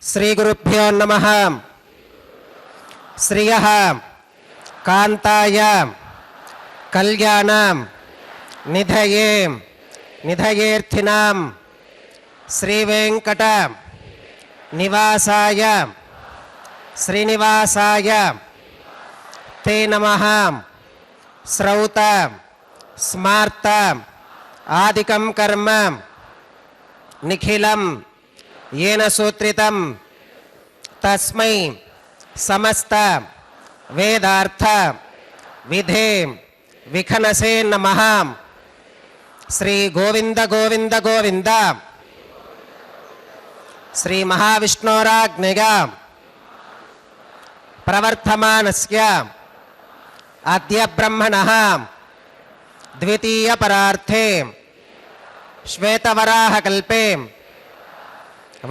श्री गुरुभ्यो नमः। श्रियः कांताय कल्याणं निधये निधयेर्थिनां श्रीवेंकट निवासाय श्रीनिवासाय ते नमः। श्रौत स्मार्त आदिकं कर्म निखिलं येन सूत्रितं तस्मै समस्त वेदार्थ विधे विखनसे नमः। श्री गोविंद गोविंद गोविंद। श्री महाविष्णोराज्ञया प्रवर्तमानस्य अद्य ब्रह्मणः द्वितीय परार्थे श्वेतवराहकल्पे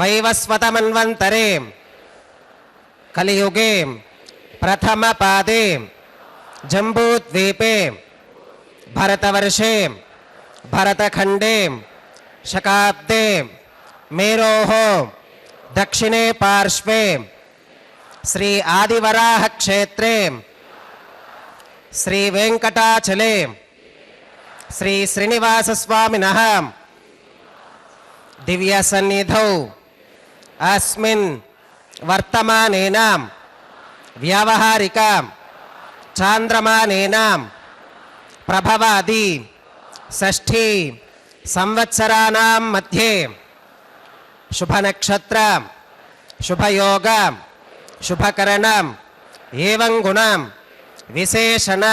वैवस्वतमन्वन्तरे कलियुगे प्रथम पादे जम्बूद्वीपे भरतवर्षे भरतखंडे शकाब्दे मेरोः दक्षिणे पार्श्वे श्री आदिवराह क्षेत्रे श्री वेंकटाचले श्री श्रीनिवास स्वामिनः दिव्य सन्निधौ अस्मिन् वर्तमानेन व्यावहारिक चांद्रमानेन प्रभवादि षष्ठी संवत्सराणां मध्ये शुभ नक्षत्र शुभ योग शुभकरण एवं गुण विशेषण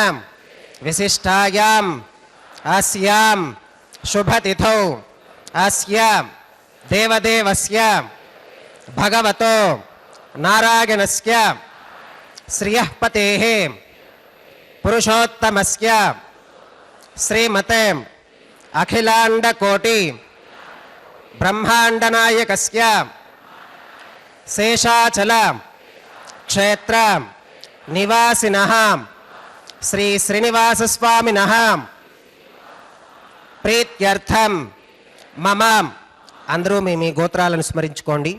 विशिष्टायाम् अस्यां शुभतिथौ अस्य देवदेवस्य भगवतो नारायणस्य श्रियः पतेः पुरुषोत्तमस्य श्रीमते अखिलांडकोटि ब्रह्मांडनायकस्य शेषाचल क्षेत्र निवासिनः श्री श्रीनिवास स्वामिनः प्रीत्यर्थं मम अंदरू మీ గోత్రాలను స్మరించుకోండి।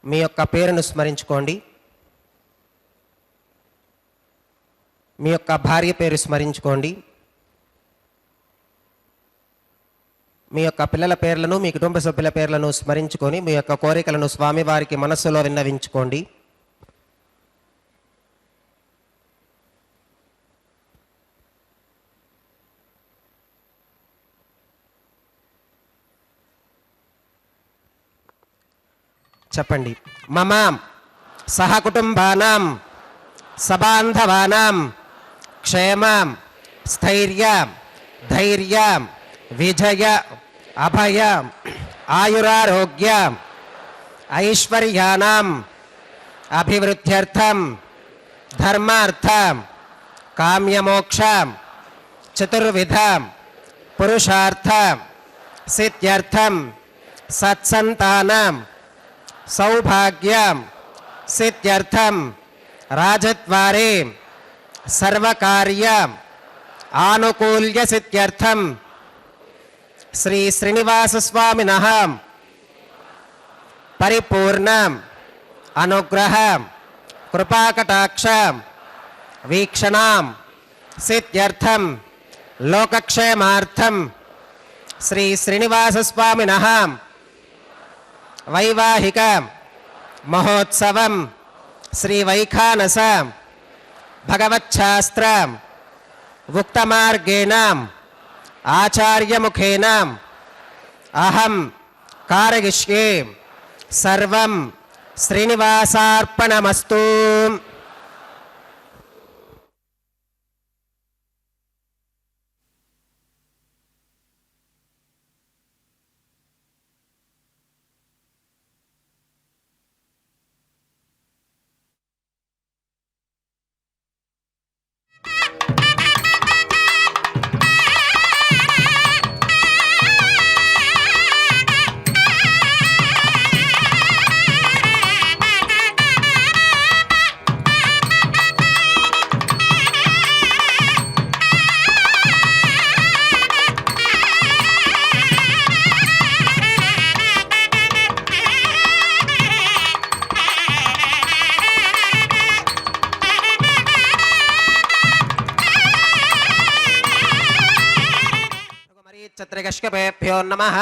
మీ యొక్క పేరును స్మరించుకోండి। మీ యొక్క భార్య పేరు స్మరించుకోండి। మీ యొక్క పిల్లల పేర్లను మీ కుటుంబ సభ్యుల పేర్లను స్మరించుకొని మీ యొక్క కోరికలను స్వామివారికి మనస్సులో విన్నవించుకోండి। చెప్పండి। మమ సహకుటుంబానాం సబాంధవానాం క్షేమ స్థైర్య ధైర్య విజయ అభయ ఆయురారోగ్య ఐశ్వర్యానాం అభివృద్ధ్యర్థం ధర్మార్థ కామ్యమోక్ష చతుర్విధ పురుషార్థ సిద్ధ్యర్థం సత్సంతానం सौभाग्य सिद्ध्यर्थम राजद्वारे सर्वकार्य आनुकूल्य सिद्ध्यर्थम श्री श्रीनिवास स्वामिनः परिपूर्ण अनुग्रह कृपाकटाक्ष वीक्षणां सिद्ध्यर्थम लोकक्षेमार्थम श्री श्रीनिवास स्वामिनः वैवाहिक महोत्सवं श्री वैखानस भगवच्छास्त्र उक्तमार्गेण आचार्यमुखेन अहं कारयिष्ये सर्वं श्रीनिवासार्पणमस्तु। चत्रिकश्यपेभ्यो नमः।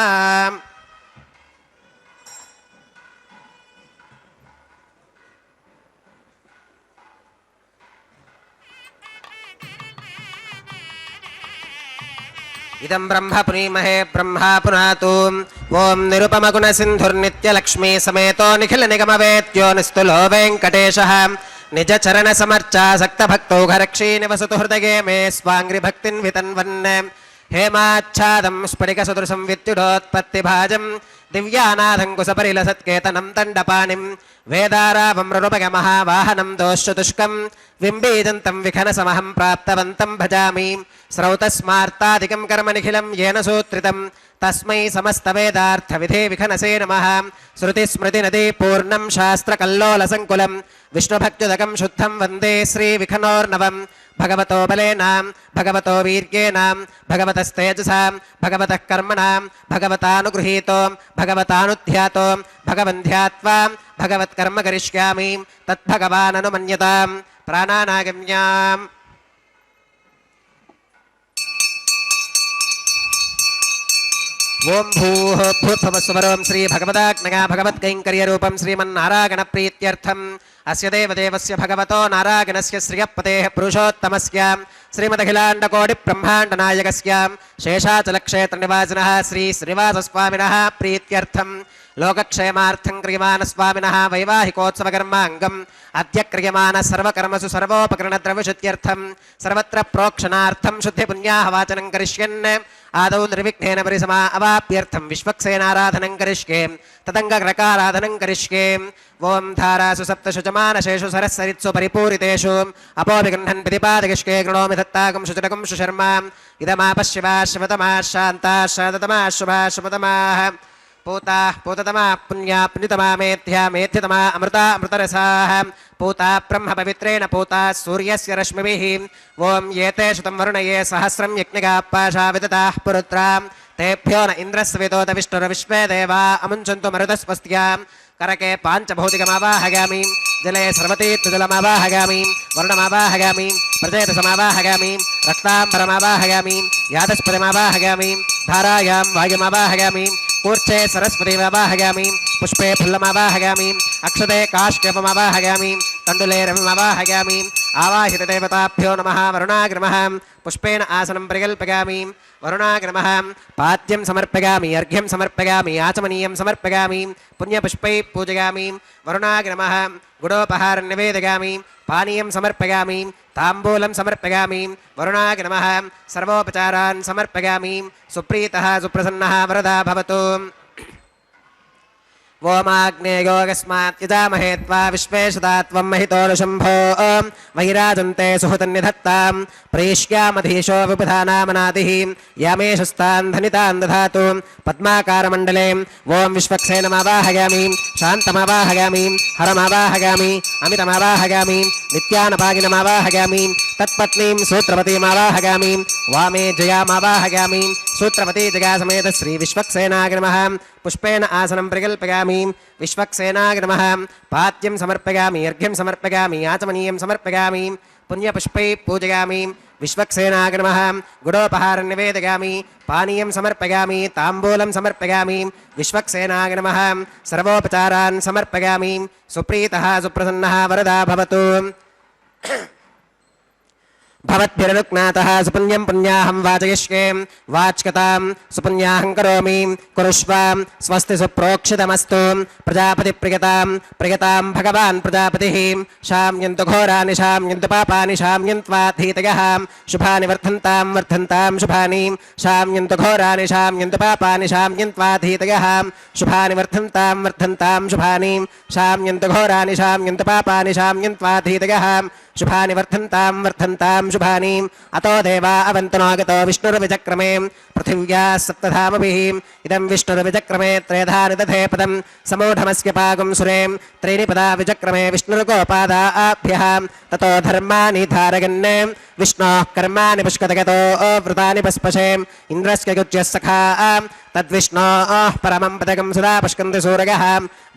इदं ब्रह्म पुनीमहे ब्रह्मा पुनातु। ओं निरुपमगुणसिन्धुर्नित्यलक्ष्मी समेतो निखिलनिगमवेद्यो निस्तुलो वेङ्कटेशः निज चरण समर्चासक्त भक्तौ घरक्षी निवसतु हृदये मे स्वाङ्घ्रिभक्तिं वितन्वन् हेमाच्छादं स्फटिकसदृशं विद्युदोत्पत्तिभाजं दिव्यानाथं कुशपरिलसत्केतनं दण्डपाणिं वेदारावं मृणुपगमहावाहनं दोश्चतुष्कं विम्बीजन्तं विखनसमहं प्राप्तवन्तं भजामि स्रौतस्मार्तादिकं कर्म निखिलं येन सूत्रितं तस्मै समस्तवेदार्थविधे विखनसे नमः। श्रुतिस्मृतिनदी पूर्णं शास्त्रकल्लोलसङ्कुलं विष्णुभक्त्युदकं शुद्धं वन्दे श्रीविखनोर्नवम्। भगवतो बलेन भगवतो वीर्येण भगवतस्तेजसा भगवतः कर्मणा भगवतानुगृहीतो भगवतानुध्यातो भगवन्ध्यात्वा भगवत्कर्म करिष्यामि तद्भगवाननुमन्यतां प्राणानागम्याम्। ओं भूः भूर्भुवस्वरं श्री भगवदाग्नया भगवत्कैङ्कर्यरूपं श्रीमन्नारायणप्रीत्यर्थम् अस्य देवदेवस्य भगवतो नारायणस्य श्रियपतेः पुरुषोत्तमस्य श्रीमदखिलाण्डकोटिब्रह्माण्डनायकस्य शेषाचलक्षेत्रनिवासिनः श्री श्रीनिवासस्वामिनः प्रीत्यर्थं लोकक्षेमार्थं क्रियमाणस्वामिनः वैवाहिकोत्सवकर्माङ्गम् अद्य क्रियमाणः सर्वकर्मसु सर्वोपकरणद्रव्यशुद्ध्यर्थं सर्वत्र प्रोक्षणार्थं शुद्धिपुण्याहवाचनं करिष्यन् आदौ निर्विघ्नेन परिसमा अवाप्यर्थं विश्वक्सेनाराधनं करिष्ये तदङ्गग्रकाराधनं करिष्ये। ओं धारासु सप्तषु जमानशेषु सरस्सरित्सु परिपूरितेषु अपोभिगृह्णन् प्रतिपादयिष्ये गृणोमि दत्तागं शुचिरकं सुशर्मा इदमापश्शिवाः शिवतमाः शान्ताः शान्ततमाः शुभाः शुभतमाः पूताः पूततमाः पुण्याः पुण्यतमा मेध्या मेध्यतमा अमृता अमृतरसाः पूता ब्रह्म पवित्रेण पूता सूर्यस्य रश्मिभिः। ओं एते शतं वरुणये सहस्रं यज्ञगाः पाशा विदताः पुरुत्रां तेभ्यो न इन्द्रस्वितोत विष्णुर्विश्वे देवा अमुञ्चन्तु मरुतस्वस्त्यां करके पाञ्चभौतिकमावाहयामि जले सर्वतीर्थजलमावाहयामि वरुणमावाहयामि प्रचेतसमावाहयामि रक्ताम्बरमावाहयामि यादस्पतिमावाहयामि धारायां वायुमावाहयामि कूर्चे सरस्वतीमावाहयामि पुष्पे फुल्लमावाहयामि अक्षते काष्ठ्यपमावाहयामि तण्डुले रविमावाहयामि आवाहितदेवताभ्यो नमः। वरुणाग्रमः पुष्पेण आसनं परिकल्पयामि वरुणाग्रमः पाद्यं समर्पयामि अर्घ्यं समर्पयामि आचमनीयं समर्पयामि पुण्यपुष्पैः पूजयामि वरुणाग्रमः गुडोपहारं निवेदयामि पानीयं समर्पयामि ताम्बूलं समर्पयामि वरुणाग्रमः सर्वोपचारान् समर्पयामि सुप्रीतः सुप्रसन्नः वरदा भवतु। ओमाग्नेयोगस्मात् यजामहे त्वा विश्वेशदा त्वं महितोऽनुशम्भो वैराजन्ते सुहृतन्निधत्तां प्रेष्यामधीशो विबुधानामनादिः यामेशस्तान् धनितान् दधातु पद्माकारमण्डले। ओं विश्वक्सेनमावाहयामि शान्तमावाहयामि हरमावाहयामि अमितमावाहयामि नित्यानपागिनमावाहयामि तत्पत्नीं सूत्रवतीमावाहयामि वामे जयामावाहयामि सूत्रवती जयासमेत श्रीविश्वक्सेनाग्रमः पुष्पेण आसनं परिकल्पयामि विश्वक्सेनाग्रमः पाद्यं समर्पयामि अर्घ्यं समर्पयामि आचमनीयं समर्पयामि पुण्यपुष्पैः पूजयामि विश्वक्सेनाय नमः गुडोपहारं निवेदयामि पानीयं समर्पयामि ताम्बूलं समर्पयामि विश्वक्सेनाय नमः सर्वोपचारान् समर्पयामि सुप्रीतः सुप्रसन्नः वरदा भवतु भवद्भिरनुज्ञातः सुपुण्यं पुण्याहं वाचयिष्ये वाच्यतां सुपुण्याहं करोमि कुरुष्व स्वस्ति सुप्रोक्षितमस्तु प्रजापतिप्रियतां प्रियतां भगवान् प्रजापतिः शाम्यन्तु घोराणि शाम्यन्तु पापानि शाम्यन्त्वाधीतयः शुभानि वर्धन्तां वर्धन्तां शुभानि शाम्यन्तु घोराणि शाम्यन्तु पापानि शाम्यन्त्वाधीतयः शुभानि वर्धन्तां वर्धन्तां शुभानि शाम्यन्तु घोराणि शाम्यन्तु पापानि शाम्यन्त्वाधीतयः शुभानि वर्धन्तां वर्धन्तां शुभानि अतो देवा अवन्तनागतो विष्णुर्विचक्रमे पृथिव्या सप्तधामभिः इदं विष्णुर्विचक्रमे त्रेधानि दधे पदं समूढमस्य पागुं सुरे त्रीणि पदा विचक्रमे विष्णुर्गोपादाभ्यः ततो धर्माणि धारयन् विष्णोः कर्माणि पुष्कतगतो वृतानि पस्पशे इन्द्रस्य गुज्यः सखा तद्विष्णोः परमं पदकं सदा पुष्कन्ति सूरयः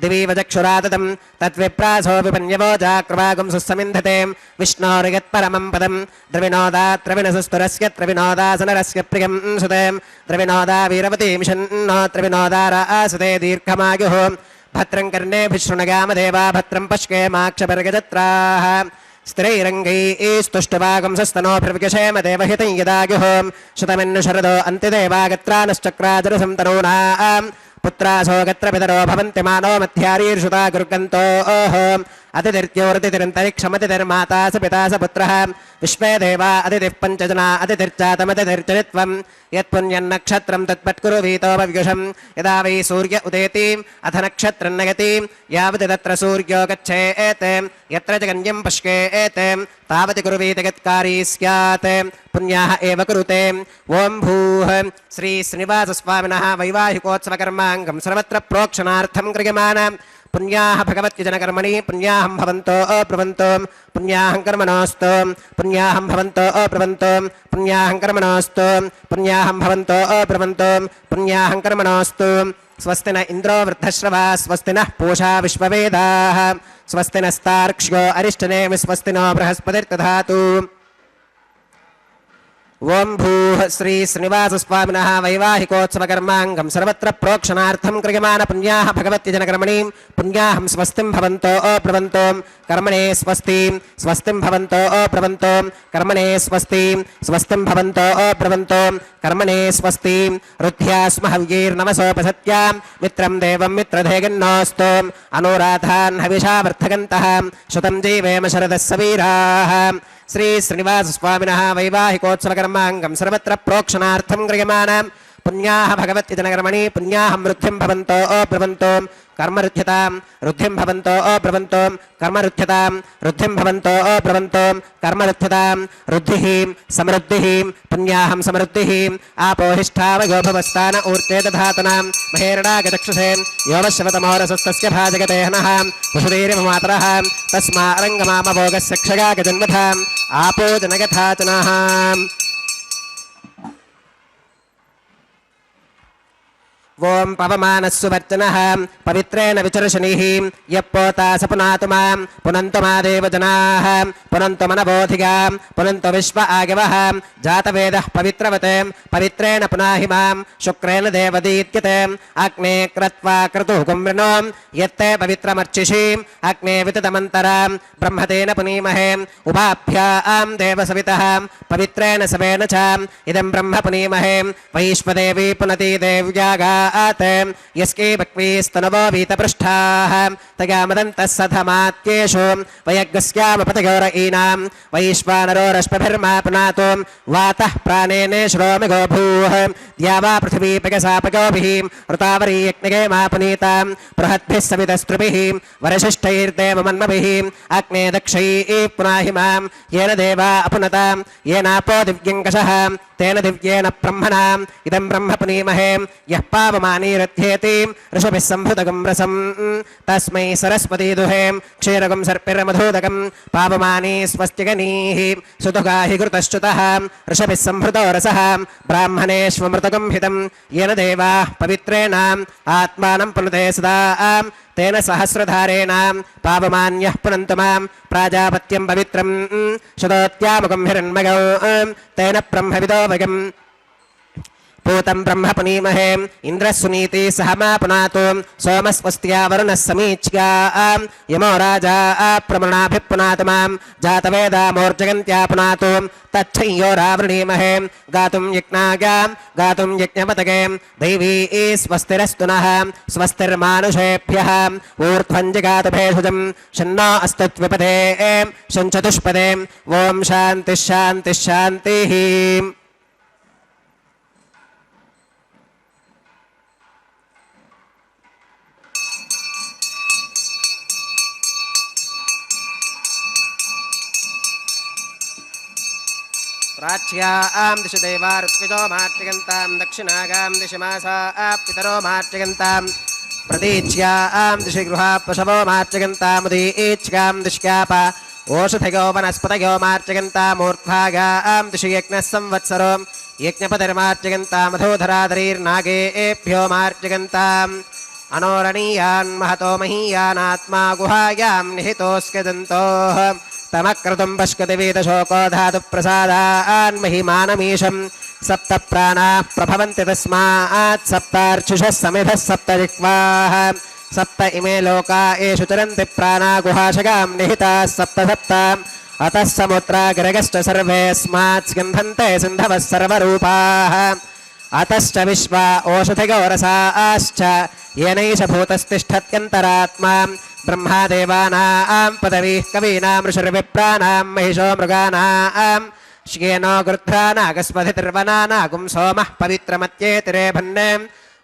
दिवि वचक्षुरादतं तद्विप्रासो विपन्यवोजाक्रवागुं सुसमिन्धते विष्णोर्यत्परमं पदं द्रविणोदात्रविणसुस्तुरस्य त्रिविनोदासनरस्य प्रियं सुते द्रविणोदा वीरवतीमिषन्नो त्रिविनोदारासते दीर्घमायुः भद्रं कर्णेभिः शृणुयामदेवा भद्रं पश्येमाक्षपर्गजत्राः स्त्रीरङ्गैस्तुष्टुभागं सस्तनोभिर्विकषेम देवहितं यदायुः शतमिन्नु शरदो अन्तिदेवागत्रानश्चक्राजरसं तनूनां पुत्रासो गत्रपितरो भवन्ति मानो मध्यारीर्षुता गुर्गन्तोः अतिथिर्त्योरतिथिरन्तरिक्षमतिथिर्माता स पिता स पुत्रः विश्वे देवा अतिथिः पञ्चजना अतिथिर्जातमतिथिर्चरित्वं यत्पुण्यन्नक्षत्रं तत्पट्कुरुवीतोपवियुषं यदा वै सूर्य उदेति अथ नक्षत्रं नयति यावत् तत्र सूर्यो गच्छेत् यत्र जगन्यं पश्येत् तावत् कुरुवीत यत्कारी स्यात् पुण्याः एव कुरुते ॐ भूः श्री श्रीनिवासस्वामिनः वैवाहिकोत्सवकर्माङ्गं सर्वत्र प्रोक्षणार्थं क्रियमाण पुण्याः भगवत्यजनकर्मणि पुण्याहं भवन्तो अब्रुवन्तो पुण्याहं कर्मणोऽस्तु पुण्याहं भवन्तो अब्रुवन्तो पुण्याहं कर्मणोऽस्तु पुण्याहं भवन्तो अब्रुवन्तो पुण्याहं कर्मणोऽस्तु स्वस्ति न इन्द्रो वृद्धश्रवा स्वस्ति नः पूषा विश्ववेदाः स्वस्ति नस्तार्क्ष्यो अरिष्टनेमि स्वस्ति नो बृहस्पतिर्दधातु ओं भूः श्री श्रीनिवासस्वामिनः वैवाहिकोत्सवकर्माङ्गं सर्वत्र प्रोक्षणार्थं क्रियमाण पुण्याः भगवत्यजनकर्मणि पुण्याहं स्वस्तिं भवन्तो अब्रुवन्तो कर्मणे स्वस्ति स्वस्तिं भवन्तो अब्रुवन्तो कर्मणे स्वस्ति स्वस्तिं भवन्तो अब्रुवन्तो कर्मणे स्वस्ति रुद्ध्यास्म हव्यैर्नमसोपसत्यां मित्रं देवं मित्रधेयन्नोऽस्तु अनुराधान् हविषा वर्धगन्तः शतं जीवेम शरदस्य वीराः श्री श्रीनिवासस्वामिनः वैवाहिकोत्सवकर्माङ्गं सर्वत्र प्रोक्षणार्थं क्रियमाण पुण्याः भगवत्यजनकर्मणि पुण्याहं वृद्धिं भवन्तो अब्रुवन्तो कर्मरुध्यतां वृद्धिं भवन्तो अब्रुवन्तो कर्मरुध्यतां वृद्धिं भवन्तो अब्रुवन्तो कर्मरुध्यतां वृद्धिः समृद्धिः पुण्याहं समृद्धिः आपोहिष्ठावयोभवस्थान ऊर्ते दधातनां महेरणागचक्षुषे योवश्रवतमोरसस्तस्य भाजगते हनः वसुधीरिममातरः तस्मारङ्गमामभोगस्य क्षगागजन्मधाम् आपो जनगथाचनः ओं पवमानस्सु वर्चनः पवित्रेण विचर्षणिः यः पोता स पुनातु मां पुनन्तु मा देवजनाः पुनन्तु मनबोधिगां पुनन्तु विश्व आगवः जातवेदः पवित्रवते पवित्रेण पुनाहि मां शुक्रेण देवदीत्यते अग्ने क्रत्वा क्रतुः कुम्भृणो यत्ते पवित्रमर्चिषि अग्ने विततमन्तरां ब्रह्मतेन पुनीमहे उभाभ्यां देवसवितः पवित्रेण सवेन च इदं ब्रह्म पुनीमहे वैश्वदेवी पुनति देव्यागा यस्के भक्वीस्तनवो वीतपृष्ठाः तया मदन्तः सधमात्येषु वयग्स्यामपतयोरयीनां वैश्वानरो रश्मिभिर्मा पुनातु वातः प्राणेने श्रोमि गोभूः द्यावा पृथिवी पगसापगोभिः ऋतावरी यज्ञगे मा पुनीतां बृहद्भिः सवितस्त्रिभिः वरशिष्ठैर्देवमन्मभिः अग्ने दक्षैः पुनाहि मां येन देवा अपुनतां येनापो दिव्यङ्कषः तेन दिव्येन ब्रह्मणाम् इदं ब्रह्म पुनीमहे यः पावमानीरथ्येति ऋषभिः सम्भृतगं रसं तस्मै सरस्वती दुहे क्षीरगं सर्पिर्मधूदकं पावमानी स्वस्तिगनीः सुतुगाहि घृतश्च्युतः ऋषभिः सम्भृतो रसः ब्राह्मणेष्वमृतगं हितं येन देवाः पवित्रेण आत्मानं पुनते सदा तेन सहस्रधारेण पावमान्यः पुनन्तु मां प्राजापत्यं पवित्रं शतोत्यामुखं हिरण्मगौ तेन ब्रह्मविदो वयम् पूतं ब्रह्म पुनीमहे इन्द्रः सुनीति सह मा पुनातु सोमस्वस्त्या वरुणः समीच्या यमो राजा प्रमृणाभिः पुनातु मां जातवेदामोर्जगन्त्या पुनातु तच्छंयोरावृणीमहे गातुं यज्ञागां गातुं यज्ञपतगे दैवी स्वस्तिरस्तु नः स्वस्तिर्मानुषेभ्यः ऊर्ध्वं जगातु भेषजं शन्नो अस्तु त्विपदे शञ्चतुष्पदे ॐ शान्तिः शान्तिः शान्तिः प्राच्यां दिशि देवा ऋत्विजो मार्जयन्तां दक्षिणागां दिशि मासा पितरो मार्जयन्तां प्रतीच्यां दिशि गृहा पशवो मार्जयन्तामुदीच्यां दिश्याप ओषधयो वनस्पतयो मार्जयन्तामूर्ध्वागां दिशि यज्ञः संवत्सरो यज्ञपतिर्मार्जयन्तामधोधराधरीर्नागेभ्यो मार्जयन्ताम् अनोरणीयान् महतो महीयानात्मा गुहायां निहितोऽस्यदन्तोः तमक्रतुं पश्यति वीतशोको धातुप्रसादान् महिमानमीशं सप्त प्राणाः प्रभवन्ति तस्मात् सप्तार्चिषः समिधः सप्त जिह्वाः सप्त इमे लोका एषु चरन्ति प्राणा गुहाशगां निहिताः सप्त सप्त अतः समुद्राग्रगश्च सर्वेऽस्मात् स्यन्धन्ते सिन्धवः सर्वरूपाः अतश्च विश्वा ओषधिगोरसाश्च येनैष भूतस्तिष्ठत्यन्तरात्मा ब्रह्मादेवानां पदवीः कवीनां ऋषिर्विप्राणां महिषो मृगाणां श्येनो गृध्रानागस्पतिर्वनानागुं सोमः पवित्रमत्येतिरे भन्ने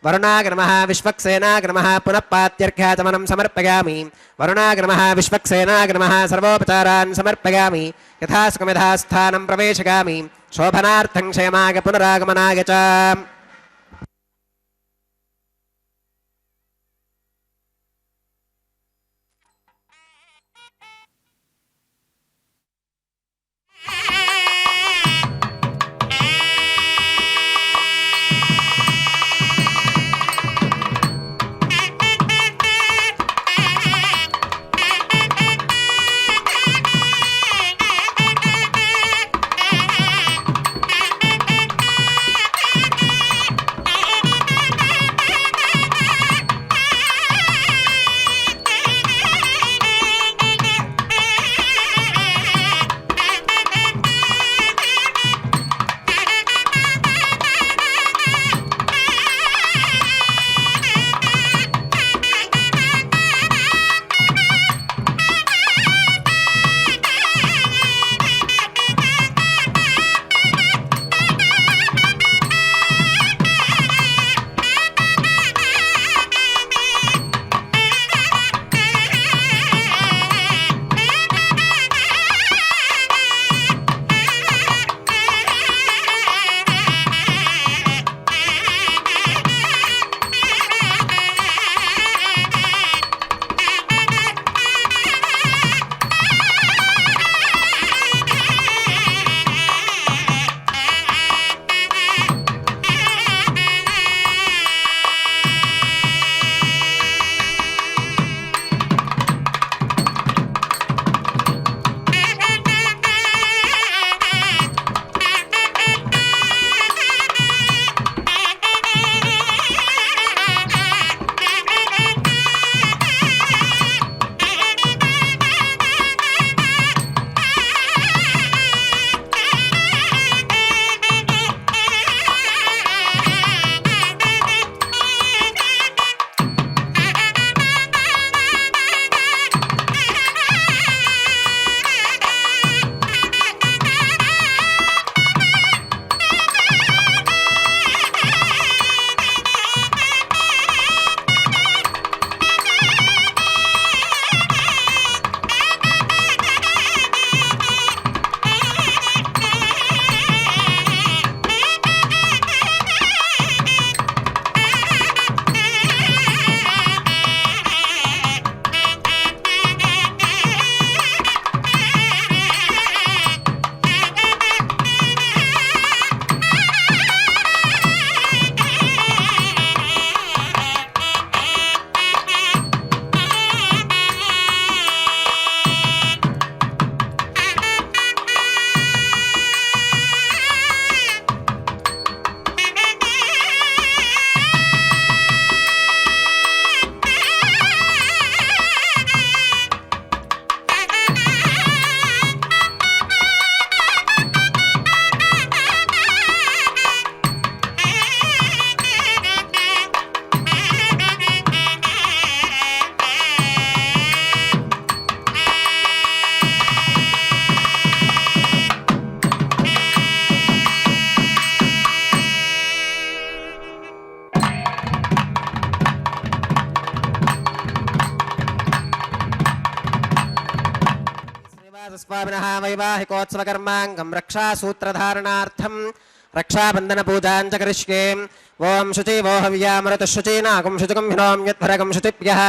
वरुणाग्रमः विश्वक्सेनाग्रमः पुनः पात्यर्घ्याचमनं समर्पयामि वरुणाग्रमः विश्वक्सेनाग्रमः सर्वोपचारान् समर्पयामि यथास्कमिधास्थानं प्रवेशयामि शोभनार्थं क्षेमाय पुनरागमनाय च स्वामिनः वैवाहिकोत्सवकर्माङ्गं रक्षासूत्रधारणार्थं रक्षाबन्धनपूजां च करिष्ये ओम शुचि वो हव्यामृतः शुचीनागुं शुचिगुं हिनोम्यद्भरगं शुचिभ्यः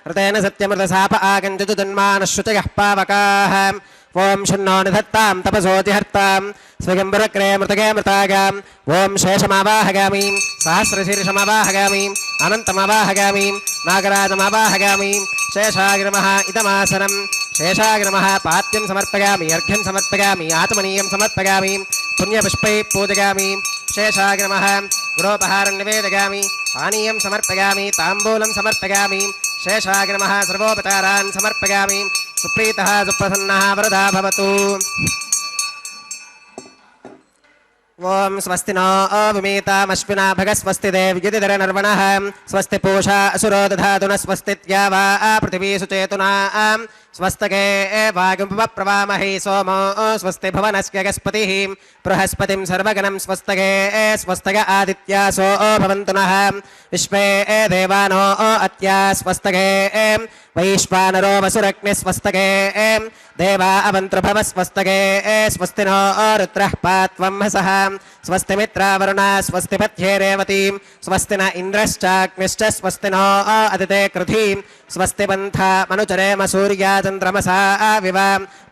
ऋतेन सत्यमृतसाप आगञ्जतु जन्मानः शुचयः पावकाः ओम शन्नो निधत्तां तपसोऽतिहर्तां स्वयंवरक्रे मृतके मृतागाम् ओम शेषमावाहगामि सहस्रशीर्षमावाहगामि अनन्तमावाहगामि नागराजमावाहगामि शेषाग्रमः इदमासनं शेषाग्रमः पात्यं समर्पयामि अर्घ्यं समर्पयामि आत्मनीयं समर्पयामि पुण्यपुष्पैः पूजयामि शेषाग्रमः गृहोपहारं निवेदयामि पानीयं समर्पयामि ताम्बूलं समर्पयामि शेषाग्रमः सर्वोपचारान् समर्पयामि सुप्रीतः सुप्रसन्नः वरदा भवतु ओम स्वस्ति नो विमीतामश्विना भगस्वस्ति देव्युदिधरनर्वणः स्वस्ति पूषा असुरो दधातु न स्वस्ति द्यावा पृथिवी सुचेतुना स्वस्तके वागुपप्रवामहे सोमो स्वस्ति भुवनस्य गस्पतिः बृहस्पतिं सर्वगणं स्वस्तके स्वस्तक आदित्यासो भवन्तु नः विश्वे देवानो अत्या स्वस्तके वैश्वानरो वसुरग्निः स्वस्तके देवा अवन्तृभव स्वस्तके स्वस्ति नो रुद्रः पात्वं हसः स्वस्ति मित्रावरुणा स्वस्ति पथ्ये रेवतीं स्वस्ति न इन्द्रश्चाग्निश्च स्वस्ति नो अदिते कृधिं स्वस्ति पन्था मनुचरेम सूर्या चन्द्रमसा विव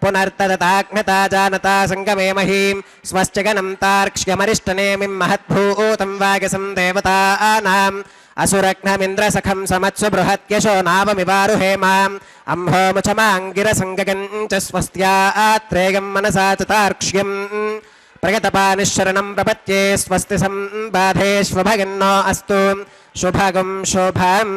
पुनर्तदताग्नता जानता सङ्गमे महीं स्वश्चगनं तार्क्ष्यमरिष्टनेमिं महद्भूतं वागसं देवतानाम् असुरघ्नमिन्द्रसखं समत्सु बृहत्यशो नावमिवारुहेमाम् अम्भोमुचमाङ्गिरसङ्गगं च स्वस्त्यात्रेयं मनसा च तार्क्ष्यम् प्रगतपानिशरणं प्रपत्ये स्वस्ति सम्बाधेष्वभगन्नो अस्तु शुभगं शुभम्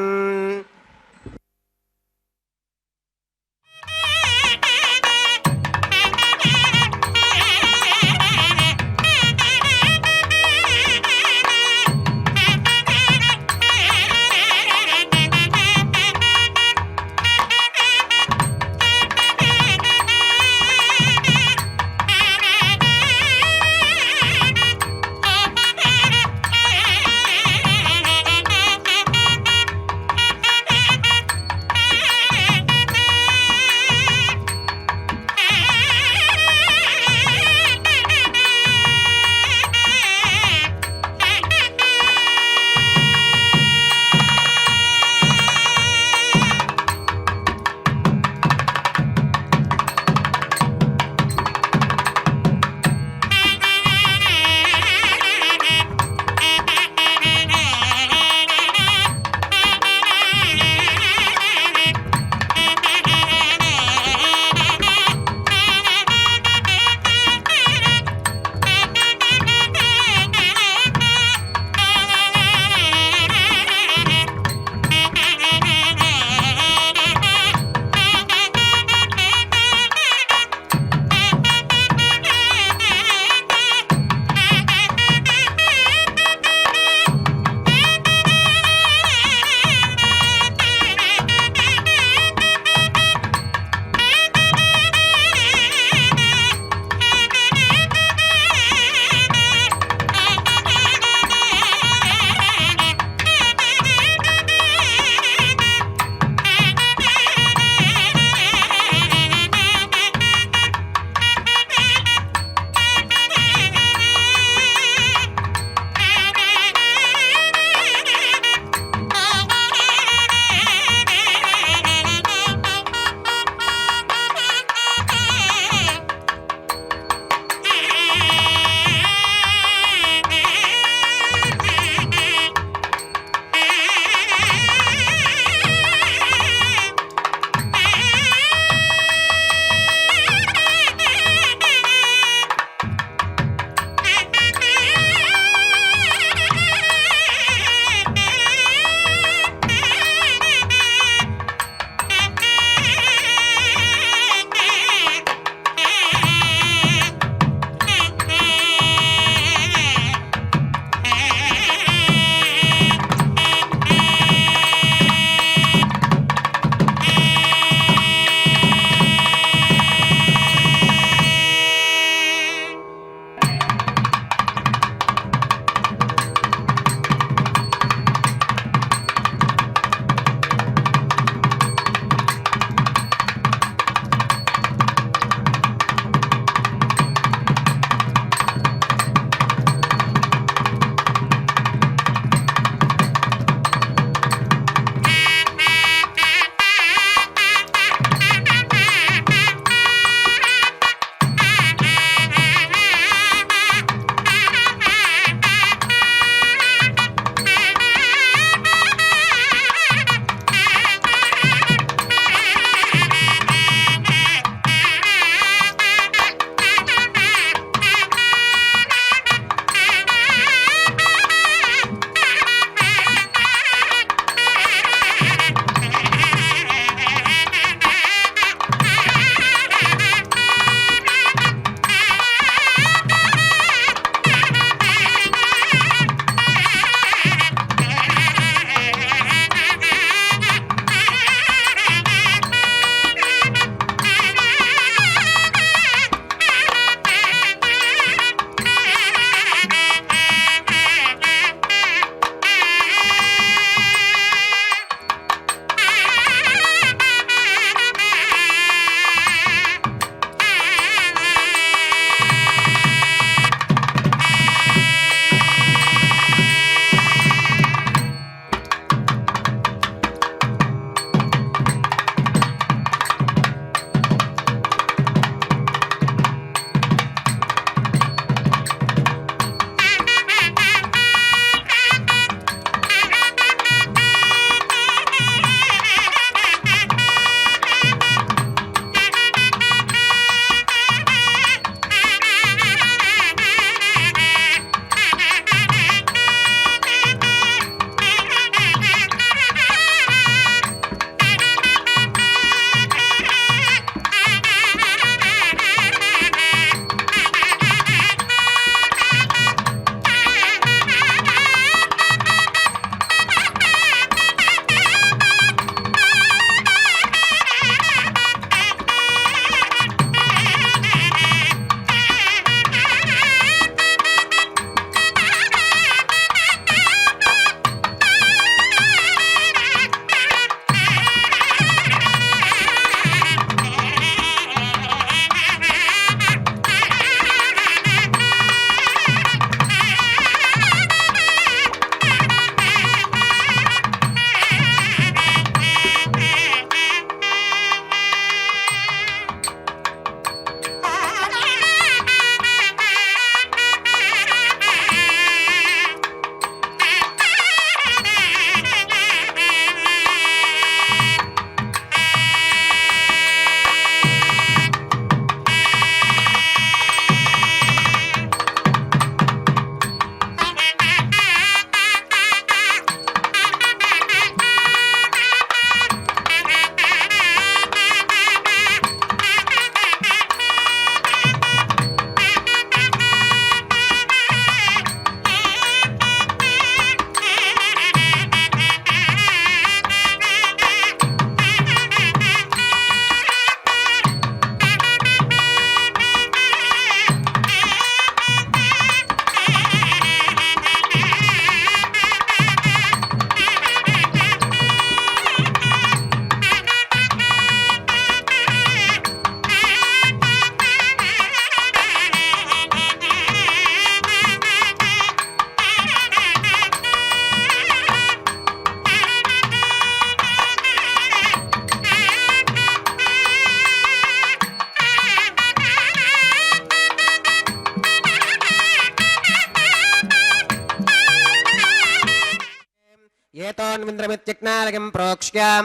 ఏతోన్వింద్రమిత్యజ్ఞానకం ప్రోక్ష్యాం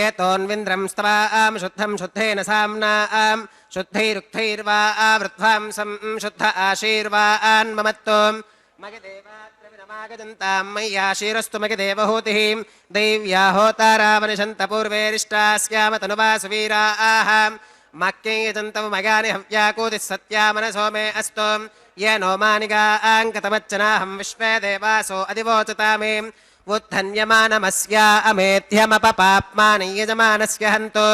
ఏతోన్వింద్రం స్తవాం శుద్ధం శుద్ధేన సామ్నాం శుద్ధైరుక్తైర్వా ఆవృత్వాంసం శుద్ధ ఆశీర్వాన్ మమత్వం మగదేవాత్రవినమాగజంతాం మయ్యాశీరస్తు మగదేవహూతిః దైవ్యా హోతారావనిషంత పూర్వేరిష్టాస్యామ తనువాసు వీరాః మక్కేయజంతవ మగాని హవ్యాకూతిः సత్యామనసో మే అస్తు येनो मानिगाङ्कतमच्चनाहं विश्वे देवासो अधिवोचतामे उत्थन्यमानमस्या अमेध्यमपपाप्मानि यजमानस्य हन्तु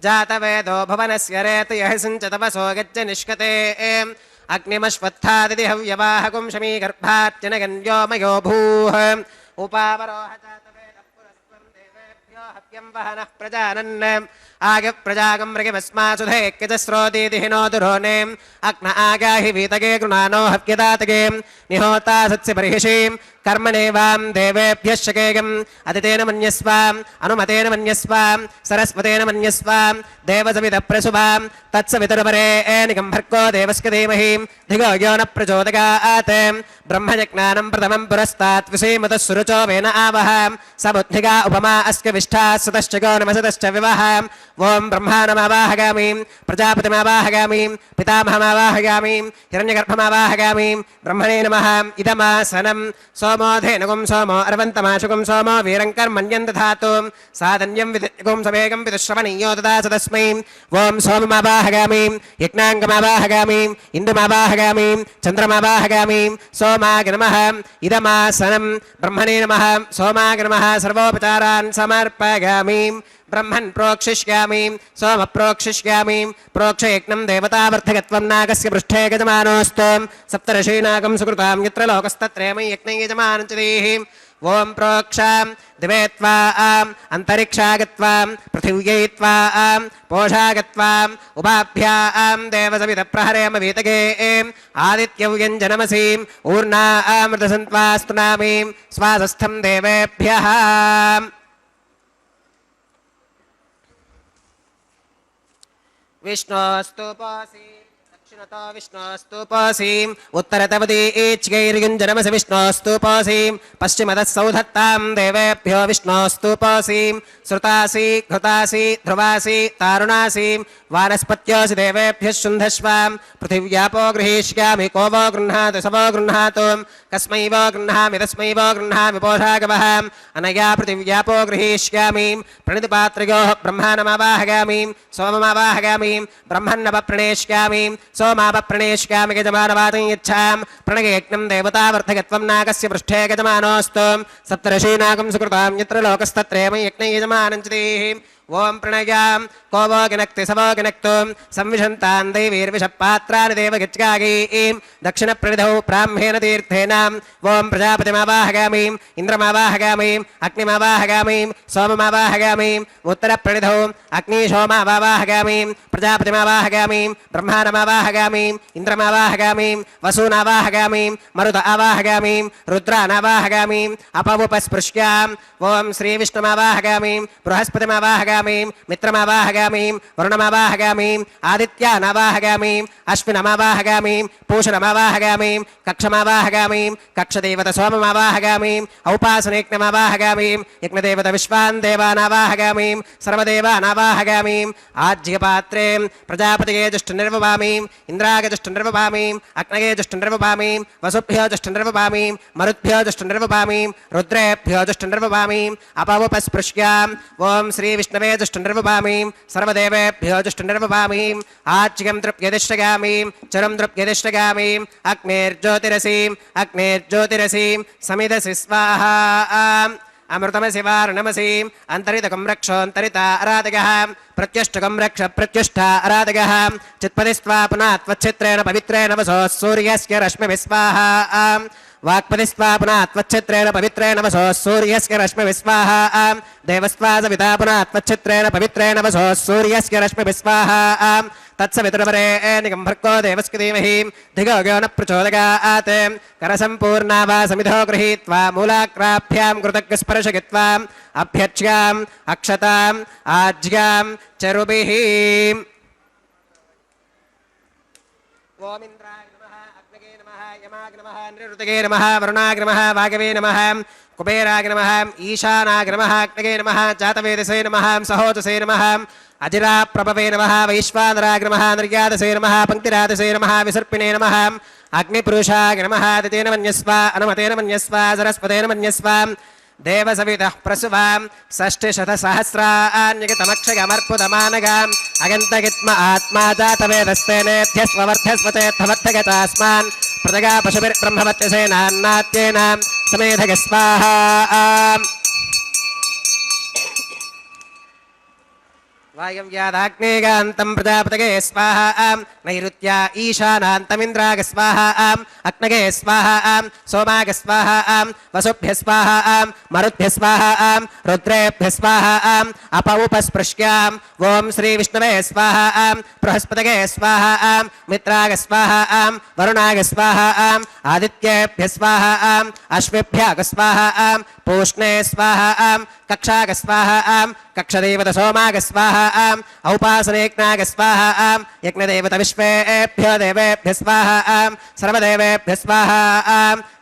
जातवेदो भुवनस्य रेतयः सिञ्चतवसो गज्ज निष्कते अग्निमश्वत्थादिति हव्यवाहकुं शमीगर्भात्यनगन्यो मयो भूः उपावरोह जातवेदः पुरस्त्वं देवेभ्यो हव्यं वहनः प्रजानन् आगप्रजागं मृगमस्मासुधे क्यजस्रोतीति हिनोदुरोने अग्न आगाहि वीतगे गृणानो हव्यदातगे निहोता सत्स्यबर्हिषीं कर्मणेवां देवेभ्यः शकेगम् अदितेन मन्यस्वां अनुमतेन मन्यस्वां सरस्वतेन मन्यस्वां देवसवितप्रसुभां तत्सवितुर्वरेण्यं भर्गो देवस्य धीमहि धियो यो न प्रचोदयात् ब्रह्मजज्ञानं प्रथमं पुरस्तात् विसीमतः सुरुचो वेन आवह स बुद्धिगा उपमा अस्य विष्ठा सुतश्च गो नमसतश्च विवह ओं ब्रह्माणमावाहगामीं प्रजापतिमावाहगामीं पितामहमावाहगामीं हिरण्यगर्भमावाहगामीं ब्रह्मणे नमः इदमासनं सोमोधेनुगुं सोमो अर्वन्तमाशुगुं सोमो वीरं कर्मण्यं दधातु साधन्यं विदिगुं सवेगं विदुश्रवणीयो ददास तस्मै ओं सोममावाहगामीं यज्ञाङ्गमावाहगामीं इन्दुमावाहगामीं चन्द्रमावाहगामीं सोमाय नमः इदमासनं ब्रह्मणे नमः सोमाय नमः सर्वोपचारान् समर्पयामि ब्रह्मन् प्रोक्षिष्यामि सोम प्रोक्षिष्यामि प्रोक्षयज्ञं देवतावर्धकत्वं नागस्य पृष्ठे गजमानोऽस्तु सप्तर्षीनागं सुकृतां यत्र लोकस्तत्रेमं यज्ञं यजमानं च देहि ओं प्रोक्षां दिवे त्वाम् अन्तरिक्षागत्वां पृथिव्यै त्वाम् पोषागत्वाम् उभाभ्यां देवसवितप्रहरेम वीतगे आदित्यव्यञ्जनमसीम् ऊर्णामृतसन्त्वास्तुनामीं स्वासस्थं देवेभ्यः विष्णोस्तुपासी दक्षिणतो विष्णोस्तुपासी उत्तरतवदीच्चैर्युञ्जनमसि विष्णोस्तुपासी पश्चिमतः सौधत्तां देवेभ्यो विष्णोस्तुपासी श्रुतासी घृतासी ध्रुवासी तारुणासी वानस्पत्योऽसि देवेभ्यः शुन्धस्वां पृथिव्यापो गृहीष्यामि को वो गृह्णातु स वो गृह्णातु कस्मै वो गृह्णामि तस्मै वो गृह्णामि पोषागवः अनया पृथिव्यापो गृहीष्यामि प्रणितिपात्रयोः ब्रह्माणमावाहगामि सोममावाहगामि ब्रह्मन्नवप्रणेष्यामि सोमावप्रणेष्यामि गजमानवाचं यच्छां प्रणयज्ञं देवतावर्धकत्वं नागस्य पृष्ठे गजमानोऽस्तु सप्तर्षीनागं सुकृतां यत्र लोकस्तत्रेमं यज्ञं यजमानं च देहि ओं प्रणयां को वो गिनक्ति स वो गिनक्तु संविशन्तां दैवीर्विषपात्राणि देवगच्छागीं दक्षिणप्रणिधौ ब्राह्मेण तीर्थेन ओं प्रजापतिमावाहगामीं इन्द्रमावाहगामीं अग्निमावाहगामीं सोममावाहगामीं उत्तरप्रणिधौ अग्निशोमावाहगामीं प्रजापतिमावाहगामीं ब्रह्माणमावाहगामीं इन्द्रमावाहगामीं वसूनावाहगामीं मरुत आवाहगामीं रुद्रानावाहगामीं अपवुपस्पृश्यां ओं श्रीविष्णुमावाहगामीं बृहस्पतिमावाहगामीं मित्रमावाहगामीं वरुणमावाहगामीं आदित्यानावाहगामीं अश्विनमावाहगामीं पूषणमावाहगामीं कक्षमावाहगामीं कक्षदेवत सोममावाहगामीं औपासनेज्ञमावाहगामीं यज्ञदेवत विश्वान् देवानावाहगामीं सर्वदेवानावाहगामीं आज्यपात्रे प्रजापतये जुष्टनिर्वपामीं इन्द्राय जुष्टनिर्वपामीं अग्नये जुष्टनिर्वपामीं वसुभ्यो जुष्टनिर्वपामीं मरुद्भ्यो जुष्टनिर्वपामीं रुद्रेभ्यो जुष्टनिर्वपामीं अपवुपस्पृश्यां ओं श्रीविष्णवे जुष्टनिर्वपामीं सर्वदेवेभ्यो जुष्टनिर्वपामीं आज्यं तृप्यदिष्टगामीं चरं तृप्यदिष्टगामीं अग्नेर्ज्योतिरसीं समिदसि स्वाहा अमृतमसि वारुणमसीम् अन्तरितकं रक्षोऽन्तरिता अराधकः प्रत्यष्टकं रक्ष प्रत्युष्ठा अराधकः चित्पदिस्त्वा पुनः त्वच्छित्रेण पवित्रेण वसो सूर्यस्य रश्मिभिः स्वाहा वाक्पदिस्त्वा पुनः त्वच्छित्रेण पवित्रेण वसो सूर्यस्य रश्मिभिः स्वाहा देवस्त्वा सविता पुनः त्वच्छित्रेण पवित्रेण वसो सूर्यस्य रश्मिभिः स्वाहा तत्सवितुर्वरेण्यं भर्गो देवस्य धीमहि धियो यो न प्रचोदयात् करसम्पूर्णा वा समिधो गृहीत्वा मूलाग्राभ्यां कृतज्ञस्पर्शयित्वाम् अभ्यर्च्याम् अक्षताम् आज्यां चरुभिः ओमिन्द्राय नमः अग्नये नमः यमाय नमः निरुतये नमः वरुणाय नमः वागवे नमः కుబేరాయ నమః ఈశానాయ నమః అగ్నగే నమః జాతవేదసే నమః సహోజసే నమః అజిరా ప్రభవే నమః వైశ్వానరాయ నమః నిర్యాదసే నమః పంక్తిరాదసే నమః విసర్పిణే నమః అగ్నిపురుషాయ నమః దితేన మన్యస్వ అనుమతేన మన్యస్వ సరస్వతేన మన్యస్వ దేవసవితః ప్రసువాం షష్ఠిశతసహస్రాన్యగతమక్షయమర్పుదమానగాం అగంతగిత్మ ఆత్మా జాతవేదస్తేనేభ్యస్వవర్ధస్వతేర్థవర్ధగతాస్మాన్ ప్రజగా పశుభిర్బ్రహ్మవత్యసేనాన్నాత్యేన సమేధగ స్వాహా వాయం వ్యాదాగ్నేగాంతం ప్రజాపతగే స్వాహా నైరుత్యా ఈశానాంతమింద్రాగ స్వాహా అగ్నగే స్వాహా సోమాగ స్వాహా వసుభ్య స్వాహా మరుద్భ్య స్వాహా రుద్రేభ్య స్వాహా అపౌపస్పృశ్యాం ఓం శ్రీ విష్ణవే స్వాహా బృహస్పతగే స్వాహా మిత్రాగ స్వాహా వరుణాగ స్వాహా ఆదిత్యేభ్య స్వాహా అశ్విభ్యాగ స్వాహా పూష్ణే స్వాహా కక్షాగ స్వాహా కక్షదేవత సోమాగ స్వాహా ఔపాసనేజ్ఞాగ స్వాహా యజ్ఞదేవత విశ్వేభ్యో దేవేభ్య స్వాహా సర్వదేవేభ్య స్వాహా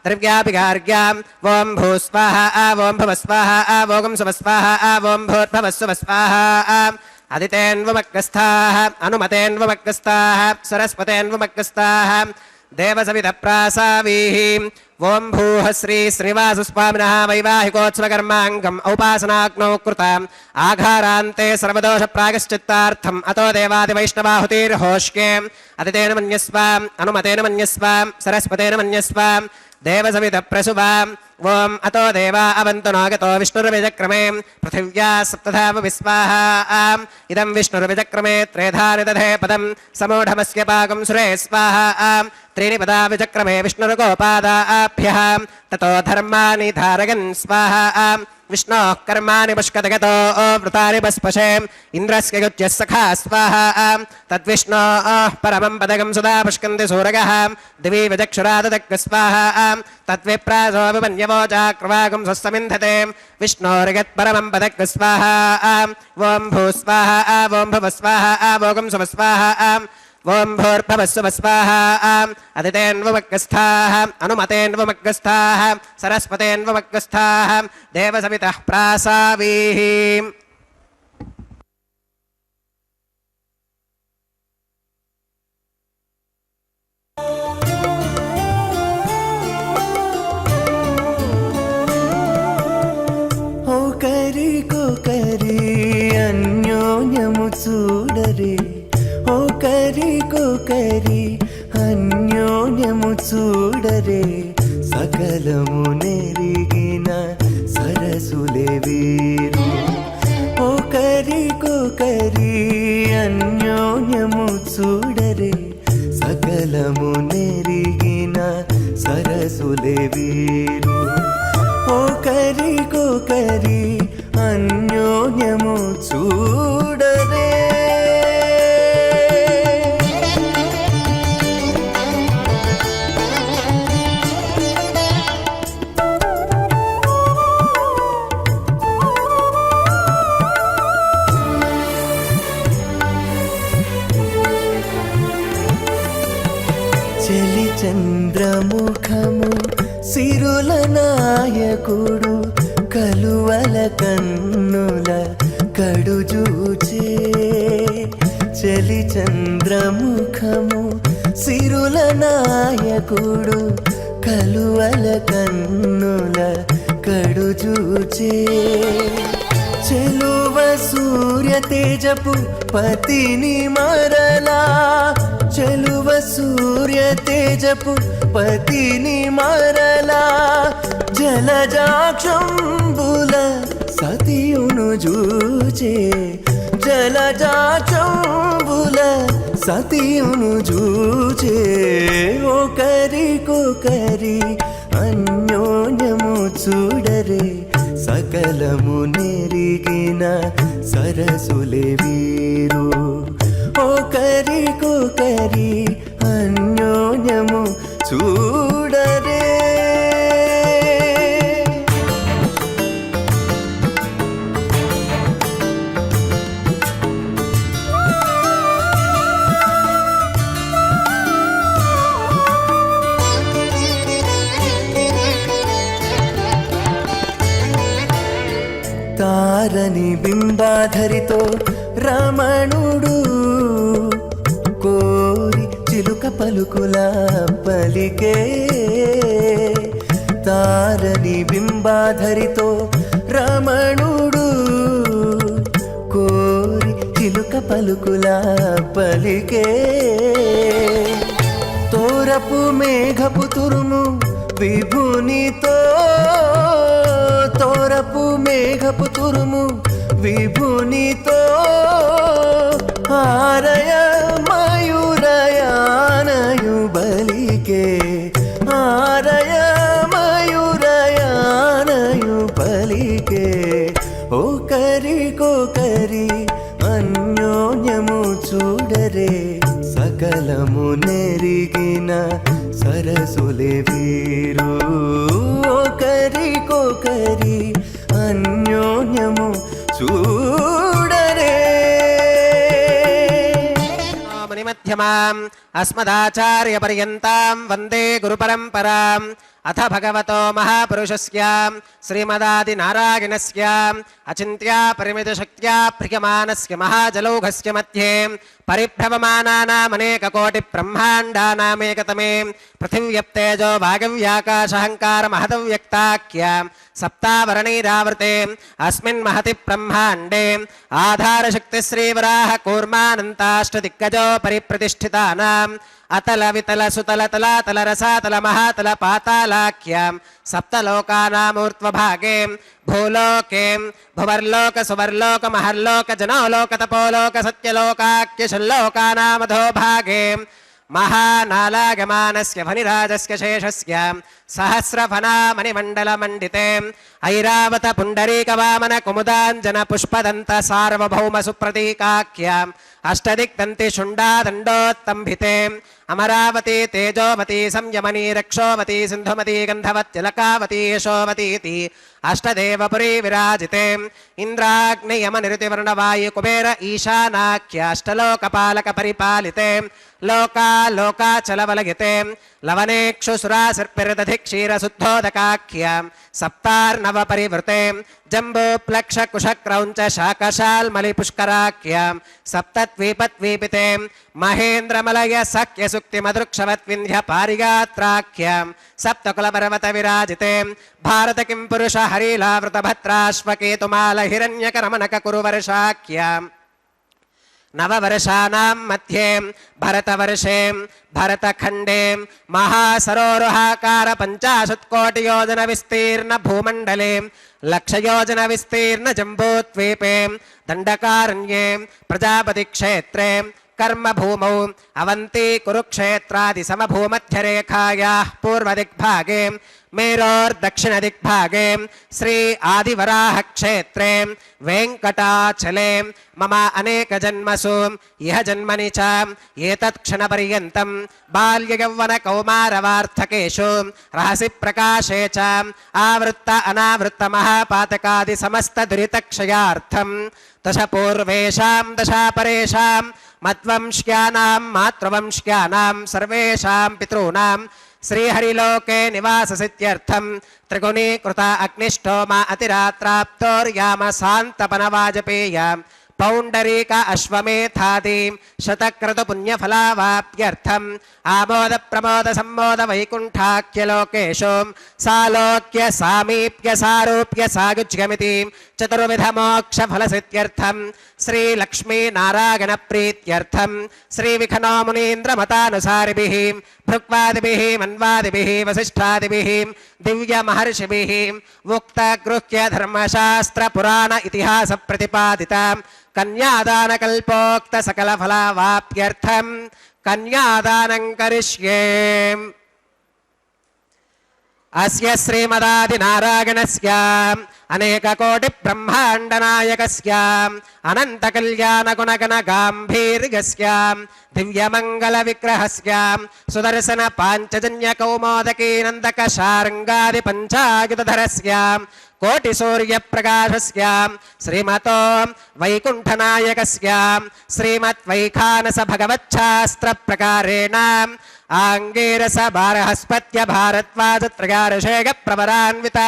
ద్రవ్యాభిగార్గ్యాం ఓం భూ స్వాహా ఓం భవ స్వాహా ఓం శుభ స్వాహా ఓం భూర్భవ శుభ స్వాహా అదితేన్వమగ్రస్థాః అనుమతేన్వమగ్రస్థాః సరస్వతేన్వమగ్రస్థాః దేవసవితప్రాసావీః ఓం భూః శ్రీ శ్రీనివాసస్వామినః వైవాహికోత్సవకర్మాంగం ఔపాసనాగ్నౌ కృతాం ఆఘారాంతే సర్వదోష ప్రాయశ్చిత్తార్థం అతో దేవాదివైష్ణవాహుతిర్హోష్కే అదితేన మన్యస్వాం అనుమతేన మన్యస్వాం సరస్వతేన మన్యస్వాం దేవసవిత ప్రసువాం ఓం అతో దేవా అవంతు నాగతో విష్ణుర్విజక్రమే పృథివ్యా సప్తధామ విస్వాహా ఇదం విష్ణుర్విజక్రమే త్రేధా నిదధే పదం సమూఢమస్య పాకం సురే స్వాహా త్రీణి పదా విచక్రమే విష్ణుర్గోపాదాభ్యః తతో ధర్మాని ధారయన్ స్వాహా విష్ణోః కర్మాణి పుష్కతగతో వృతాని పస్పశే ఇంద్రస్య యుజ్యः సఖా స్వాహా తద్విష్ణోః పరమం పదగం సదా పుష్కంతి సూరగः దివి విచక్షురాదదగ్గ స్వాహా తద్విప్రాసో విమన్యవోచాక్రవాగం స్వస్తమింధతే విష్ణోర్యత్పరమం పదగ్గ స్వాహా ఓం భూ స్వాహా ఓం భవ స్వాహా ఓం శుభ స్వాహా ఓం భూర్భవస్సువ స్వాహా అదితేన్వమగ్రస్థాః అనుమతేన్వమగ్రస్థాః సరస్వతేన్వమగ్రస్థాః దేవసవితః ప్రాసావీః ఒకరికొకరి అన్యోన్యము చూడరే ఒకరికొకరి అన్యోన్యము చూడరే సకలము నెరిగిన సరసులే వీరు ఒకరికొకరి అన్యోన్యము చూడరే సకలము నెరిగిన సరసులే వీరు ఒకరికొకరి అన్యోన్యము చూడరే చెలి చంద్రముఖము సిరుల నాయకుడు కలువల కన్నుల కడుజూచే చెలి చంద్రముఖము సిరుల నాయకుడు కలువల కన్నుల కడుజూచే చెలువ సూర్య తేజపు పతిని మరలా చెలువ సూర్య తేజపు పతిని మరలా జలజాక్షంబుల సతియును జూచే జలజాక్షంబుల సతియును జూచే ఒకరికొకరి అన్యోన్యము చూడరే సకలము నెరిగిన సరసులే వీరు ఒకరికొకరి అన్యోన్యము చూడరే తారని బింబాధరితో రమణుడు కోరి చిలుక పలుకుల పలికే తారని బింబాధరితో రమణుడు కోరి చిలుక పలుకుల పలికే తోరపు మేఘపు తురుము విభునితో తోరపు మేఘపు తురుము విభునితో ఆరయ మయూరయానయు బలికే ఆరయ మయూరయానయు బలికే ఒకరికొకరి అన్యోన్యము చూడరే సకలము నెరిగిన సరసులే వీరు ఒకరికొకరి అన్యోన్యము చూడరే మధ్యమాం అస్మదాచార్య పర్యంతాం వందే గురు పరంపరాం అథ భగవతో మహాపురుషస్య శ్రీమదాది నారాయణస్య అచింత్యా పరిమిత శక్త్యా ప్రియమానస్య మహాజలౌఘస్య మధ్యే పరిభ్రమమానానామనేక కోటి బ్రహ్మాండానామేకతమే పృథివ్యప్తేజో వాగవ్యాకాశహంకార మహదవ్యక్తాఖ్య సప్తావరణైరావృతే అస్మిన్ మహతి బ్రహ్మాండే ఆధారశక్తి శ్రీవరాహ కూర్మానంతాష్టదిగ్గజో పరిప్రతిష్ఠితానాం అతల వితల సుతల తలాతల రసాతల మహాతల పాతాళాఖ్యాం సప్తలోకానామూర్ధ్వభాగే భూలోకే భువర్లోక సువర్లోక మహర్లోక జనోలోక తపోలోక సత్యలోకాఖ్యశల్లోకానామధోభాగే మహానాలాగమానస్య ఫణిరాజస్య శేషస్య సహస్రఫణామణిమండలమండితే ఐరావత పుండరీకవామన కుముదాంజన పుష్పదంత సార్వభౌమ సుప్రతీకాఖ్యాం అష్టదిక్తంతి శుండాదండోత్తంభితే అమరావతి తేజోవతి సంయమనీ రక్షోవతి సింధుమతి గంధవత్తిలకావతి యశోవతీతి అష్టదేవపురీ విరాజితే ఇంద్రాగ్నియమనిరుతివర్ణవాయు కుబేర ఈశానాఖ్యాష్టలోకపాలక పరిపాలితే లోకా లోకాచలవలగితే లవనేక్షుసురాసర్పిరదధి క్షీరశుద్ధోదకాఖ్యాం సప్తార్ణవ పరివృతే జంబూప్లక్ష కుశక్రౌంచ శాకశాల్మలి పుష్కరాఖ్యాం సప్తద్వీపద్వీపితే మహేంద్రమలయ సఖ్య సుక్తి మదృక్షవత్వింధ్య పారిగాత్రాఖ్యాం సప్తకులపర్వత విరాజితే భారత కిం పురుష హరీలావృత భద్రాశ్వకేతుమాల హిరణ్యకరమణక కురువర్షాఖ్యాం నవవర్షానాం మధ్యే భరతవర్షే భరతఖండే మహాసరోరుహాకార 50 కోటి యోజన విస్తీర్ణ భూమండలే లక్షయోజన విస్తీర్ణ జంబూద్వీపే దండకారణ్యే ప్రజాపతి క్షేత్రే కర్మభూమౌ అవంతి కురుక్షేత్రాది సమభూమధ్యరేఖాయాః పూర్వదిగ్భాగే మేరోర్దక్షిణదిగ్భాగే శ్రీ ఆదివరాహ క్షేత్రే వెంకటాచలే మమ అనేక జన్మసు ఇహ జన్మని చ ఏతత్ క్షణపర్యంతం బాల్య యౌవన కౌమారవార్థకేషు రహసి ప్రకాశే చ ఆవృత్త అనావృత్త మహాపాతకాది సమస్త దురితక్షయార్థం దశ పూర్వేషాం దశాపరేషాం మద్వంశ్యానాం మాతృవంశ్యానాం సర్వేషాం పితॄణాం శ్రీహరిలోకే నివాససిద్ధ్యర్థం త్రిగుణీకృత అగ్నిష్టోమ అతిరాత్రాప్తోర్యామ శాంతపనవాజపేయ పౌండరీక అశ్వమేధాది శతక్రతు పుణ్యఫలావాప్యర్థం ఆమోద ప్రమోద సంమోద వైకుంఠాఖ్యలోకేషు సాలోక్య సామీప్య సారూప్య సాయుజ్యమితి చతుర్విధ మోక్ష ఫలసిద్ధ్యర్థం శ్రీ లక్ష్మీ నారాయణ ప్రీత్యర్థం శ్రీ విఖనో మునీంద్ర మతానుసారిభిః భృక్వాదిభిః మన్వాదిభిః వసిష్ఠాదిభిః దివ్య మహర్షిభిః ఉక్త గృహ్య ధర్మశాస్త్ర పురాణ ఇతిహాస ప్రతిపాదిత కన్యాదాన కల్పోక్త సకల ఫలావాప్యర్థం కన్యాదానం కరిష్యే. అస్య శ్రీమదాది నారాయణస్య అనేక కోటి బ్రహ్మాండ నాయకస్య అనంత కళ్యాణ గుణగణ గాంభీర్యస్య దివ్యమంగళ విగ్రహస్య సుదర్శన పాంచజన్య కౌమోదకీ నందక శార్ంగాది పంచాయుధరస్య కోటి సూర్య ప్రకాశస్య శ్రీమతో వైకుంఠనాయకస్య శ్రీమద్ వైఖానస భగవచ్ఛాస్త్ర ప్రకారేణ ఆంగీరస బారహస్పత్య భారద్వాజ త్రయారషేగ ప్రవరాన్విత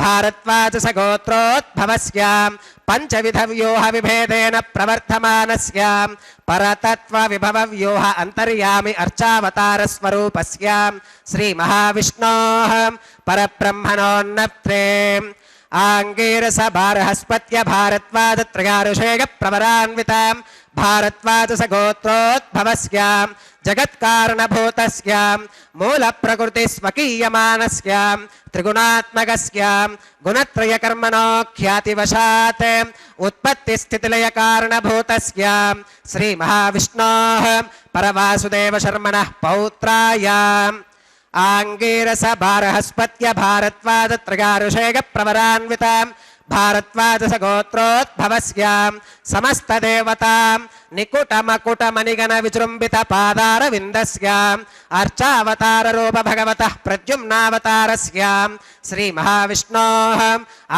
भारद्वाज स गोत्रोद्भवस्यां पंचविधव्यूह विभेदेन प्रवर्धमानस्यां परतत्त्वविभवव्यूह अन्तर्यामि अर्चावतारस्वरूपस्यां श्रीमहाविष्णोः परब्रह्मणोन्नत्रे आंगीरस बारहस्पत्य भारद्वाज त्रयारुषेय प्रवरान्वितां भारद्वाज स गोत्रोद्भवस्यां जगत्कारणभूतस्यां मूलप्रकृतिस्वकीयमानस्यां त्रिगुणात्मकस्यां गुणत्रयकर्मणो ख्यातिवशात् उत्पत्तिस्थितिलयकारणभूतस्यां श्रीमहाविष्णोः परवासुदेवशर्मणः पौत्रायाम् आंगीरस बारहस्पत्य भारद्वाज त्रयारुषेय प्रवरान्वितां भारद्वाज स गोत्रोद्भवस्यां समस्तदेवतां निकुटमकुटमणिगण विजृम्भित पादारविन्दस्याम् अर्चावताररूप भगवतः प्रद्युम्नावतारस्यां श्रीमहाविष्णोः